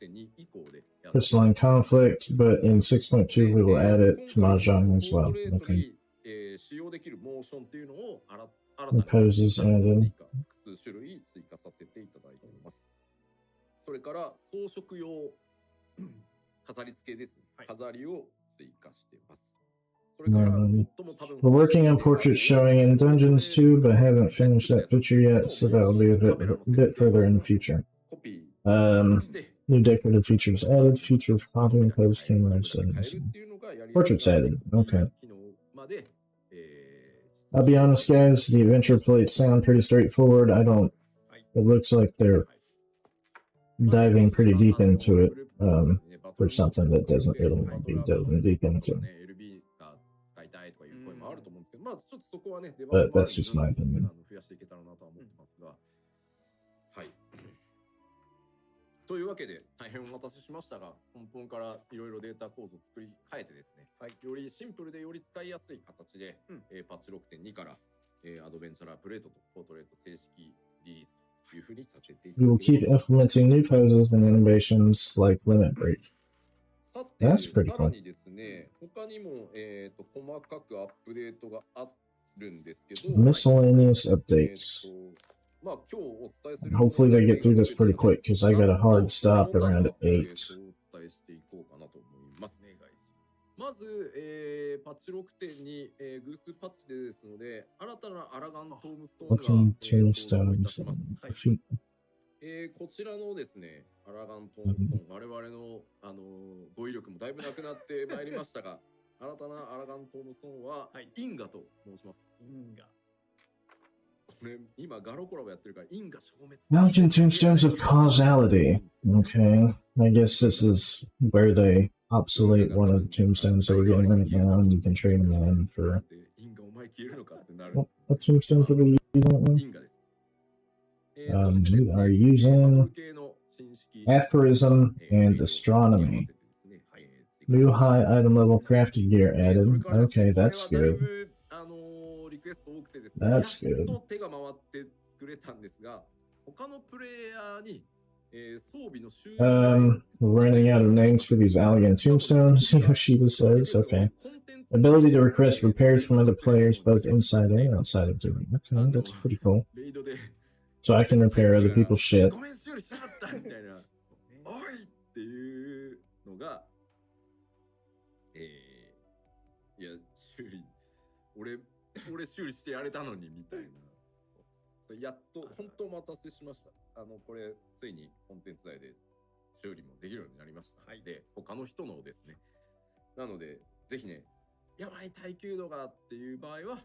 Crystalline Conflict, but in 6.2 we will add it to Mahjong as well. Okay. 使用できるモーションっていうのをPoses added. 複数種類追加させていただいております。それから装飾用飾り付けですね。飾りを追加してます。それから最も多分 We're working on portraits showing in dungeons too, but haven't finished that feature yet, so that will be a bit further in the future. New decorative features added. Feature of copy and pose camera settings. Portraits added. Okay. I'll be honest, guys. The adventure plates sound pretty straightforward. It looks like they're diving pretty deep into it for something that doesn't really need to be delving deep into. But that's just my opinion. というわけで大変お待たせしましたが、根本からいろいろデータ構造を作り変えてですね、よりシンプルでより使いやすい形で、パッチ 6.2 から、アドベンチャラープレートとポートレート正式リリースというふうにさせていただきます。We will keep implementing new poses and animations like Limit Break. さて、 That's pretty さ cool. らにですね、他にも、細かくアップデートがあるんですけど、 Miscellaneous updates. まあ今日お伝えする Hopefully they get through this pretty quick, because I got a hard stop around 8. お伝えしていこうかなと思います。まず、パッチ 6.2、偶数パッチでですので、新たなアラガントームストーンが、Looking 登場いた tombstones します。 and feet. こちらのですね、アラガントームストーン、我々の、語彙力もだいぶなくなってまいりましたが、新たなアラガントームストーンは、因果と申します。因果。これ、今、ガロコラボやってるから、因果消滅。Malkin Tombstones of Causality. Okay. I guess this is where they obsolete one of the tombstones that we're getting right now, and you can trade them in for. 因果お前消えるのかってなる。 What tombstones are we using right now? 因果です。We are using Aphorism and Astronomy. New high item level crafted gear added. Okay, that's good. That's good. We're running out of names for these elegant tombstones, Yoshida says. Okay. Ability to request repairs from other players both inside and outside of doing. Okay, that's pretty cool. So I can repair other people's shit. いや、修理、俺修理してやれたのにみたいな。そうやっと、本当お待たせしました。これ、ついにコンテンツ内で修理もできるようになりました。で、他の人のですね。なので、ぜひね、やばい耐久度がっていう場合は、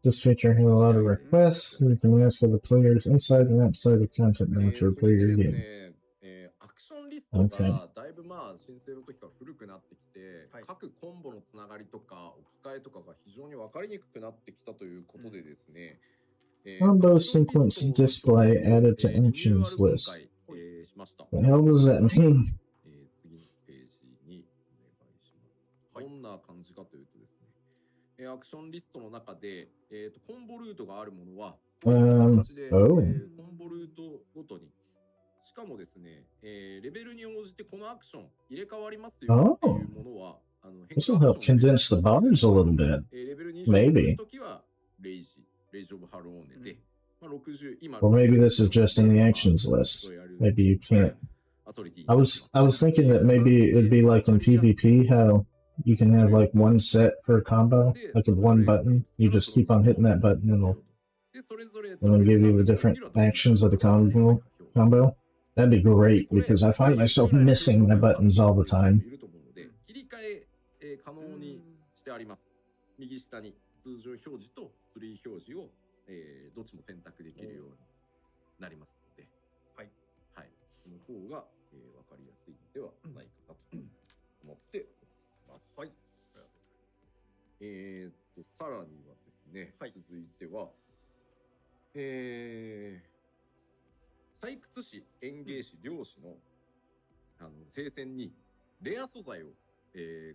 This feature had a lot of requests. You can ask other players inside and outside of content now to replay your game. アクションリストがだいぶまあ申請の時から古くなってきて、各コンボのつながりとか置き換えとかが非常に分かりにくくなってきたということでですね。Combo sequence display added to actions list. The hell does that mean? 次のページにお願いアクションリストの中で、コンボルートがあるものは、形で、oh. コンボルートごとに、しかもですね、レベルに応じてこのアクション入れ替わりますよっていうものは、This will help condense the bars a little bit. レベルに Maybe. 時はレイジオブハローネで、まあ、60今 Or maybe this is just in the actions list. Maybe you can't. I was thinking that maybe it'd be like in PvP how you can have like one set for a combo, like with one button. You just keep on hitting that button and it'll give you the different actions of the combo. That'd be great because I find myself missing my buttons all the time. 切り替え可能にしてあります。右下に通常表示とツリー表示をどっちも選択できるようになりますので、はい、はい、その方がわかりやすいのではないかなと思ってます。はい、ありがとうございます。さらにはですね、はい、続いては、採掘士、園芸士、漁師の聖戦にレア素材を、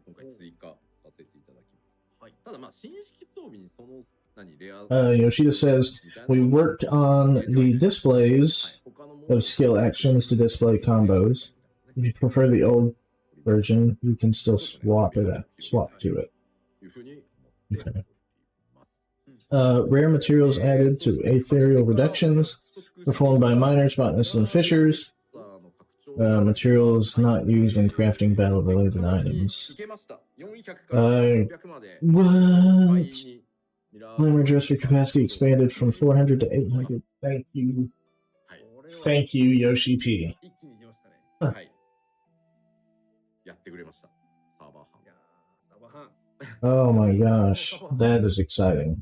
今回追加させていただきます。はい、ただまあ新式装備にそのYoshida says, we worked on the displays of skill actions to display combos. If you prefer the old version, you can still swap to it. Okay. Rare materials added to ethereal reductions, performed by miners, botanists, and fishers. Materials not used in crafting battle-related items. What? Glamour dresser capacity expanded from 400 to 800. Thank you. Thank you, Yoshi P. Oh my gosh, that is exciting.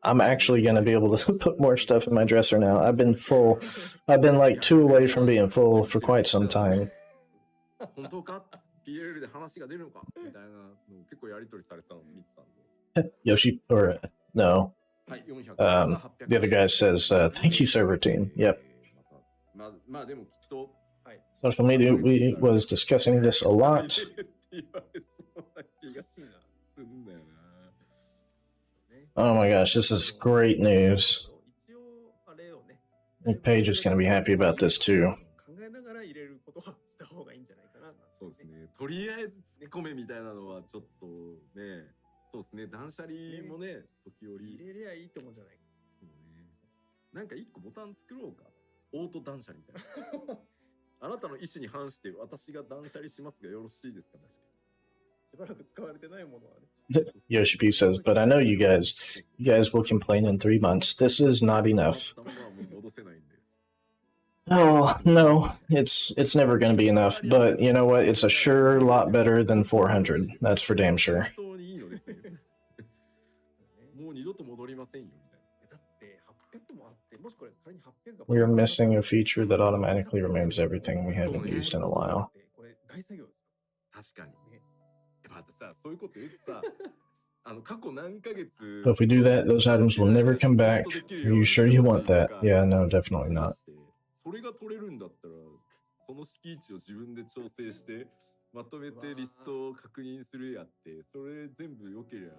I'm actually going to be able to put more stuff in my dresser now. I've been full. I've been like 2 away from being full for quite some time. Yoshi, or no. The other guy says, thank you, server team. Yep. Social media, we was discussing this a lot. Oh my gosh, this is great news. I think Paige is going to be happy about this too. とりあえず突っ込めみたいなのはちょっとね、そうですね、断捨離もね、時折入れりゃいいってもんじゃないか。そうね。なんか一個ボタン作ろうか。オート断捨離みたいな。あなたの意思に反して私が断捨離しますがよろしいですか。しばらく使われてないものはね。Yoshi P says, but I know you guys will complain in 3 months. This is not enough. Oh, no, it's never going to be enough, but you know what? It's a sure lot better than 400. That's for damn sure. We're missing a feature that automatically removes everything we haven't used in a while. If we do that, those items will never come back. Are you sure you want that? Yeah, no, definitely not. それが取れるんだったら、その敷地を自分で調整して、まとめてリストを確認するやって、それ全部良ければ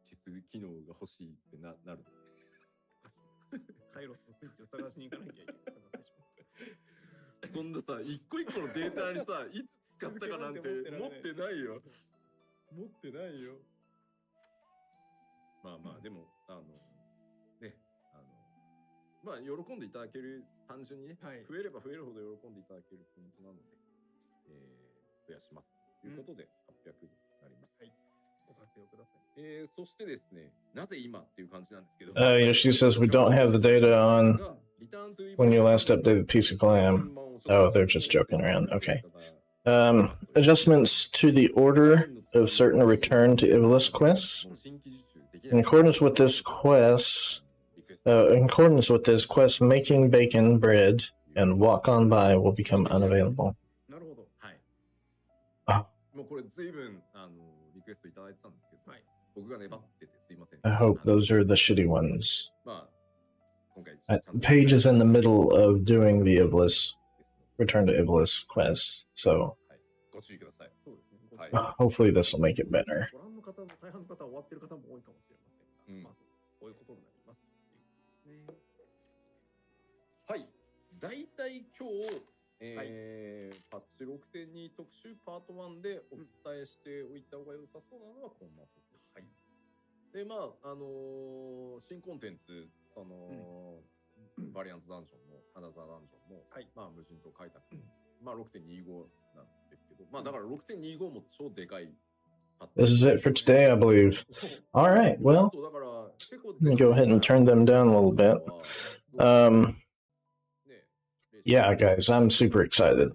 消す機能が欲しいってなる。カイロスのスイッチを探しに行かなきゃいけない。そんなさ、一個一個のデータにさ、いつ使ったかなんて持ってないよ。持ってないよ。まあまあ、でも、ね、まあ、喜んでいただける、単純にね、はい、増えれば増えるほど喜んでいただけるポイントなので、増やしますということで、800になります。はい。ご活用ください。そしてですね、なぜ今っていう感じなんですけど。Yoshi says we don't have the data on when you last updated Piece of Glam. Oh, they're just joking around. Okay. Adjustments to the order of certain return to Ivalice quests. In accordance with this quest, making bacon bread and walk on by will become unavailable. I hope those are the shitty ones. Paige is in the middle of doing the Return to Ivalice quest, so hopefully this will make it better. 大半の方は終わってる方も多いかもしれませんが、うんまあ、こういうことになりますということですね。はい。大体今日、パッチ6.2特集パート1でお伝えしておいた方が良さそうなのはこんなところ。はい。で、まあ、新コンテンツ、バリアントダンジョンも、アナザーダンジョンも、まあ、無人島開拓、まあ、6.25 なんですけど、まあ、だから6.25も超でかい。This is it for today, I believe. All right, well, let me go ahead and turn them down a little bit. Yeah, guys, I'm super excited.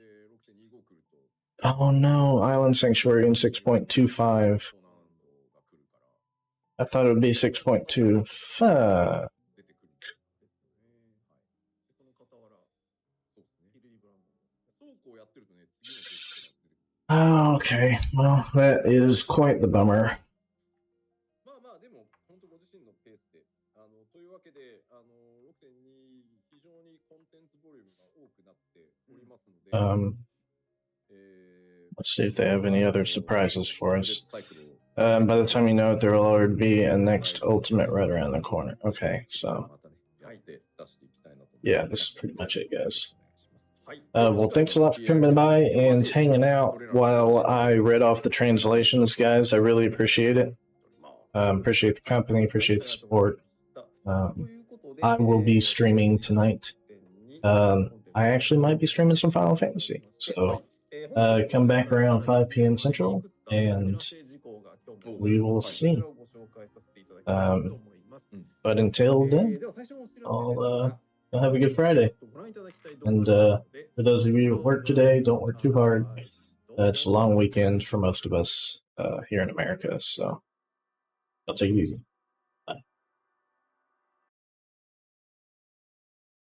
Oh no, Island Sanctuary in 6.25. I thought it would be 6.2. Fuck. Oh, okay. Well, that is quite the bummer. まあまあでも本当ご自身のペースでというわけで6.2 非常にコンテンツボリュームが多くなっておりますので、let's see if they have any other surprises for us. By the time you know it, there will already be a next ultimate right around the corner. Okay, so yeah, this is pretty much it, guys. Well, thanks a lot for coming by and hanging out while I read off the translations, guys. I really appreciate it. Appreciate the company, appreciate the support. I will be streaming tonight. I actually might be streaming some Final Fantasy. So come back around 5 p.m. Central and we will see. But until then, I'll have a good Friday. And for those of you at work today, don't work too hard. It's a long weekend for most of us here in America, so I'll take it easy.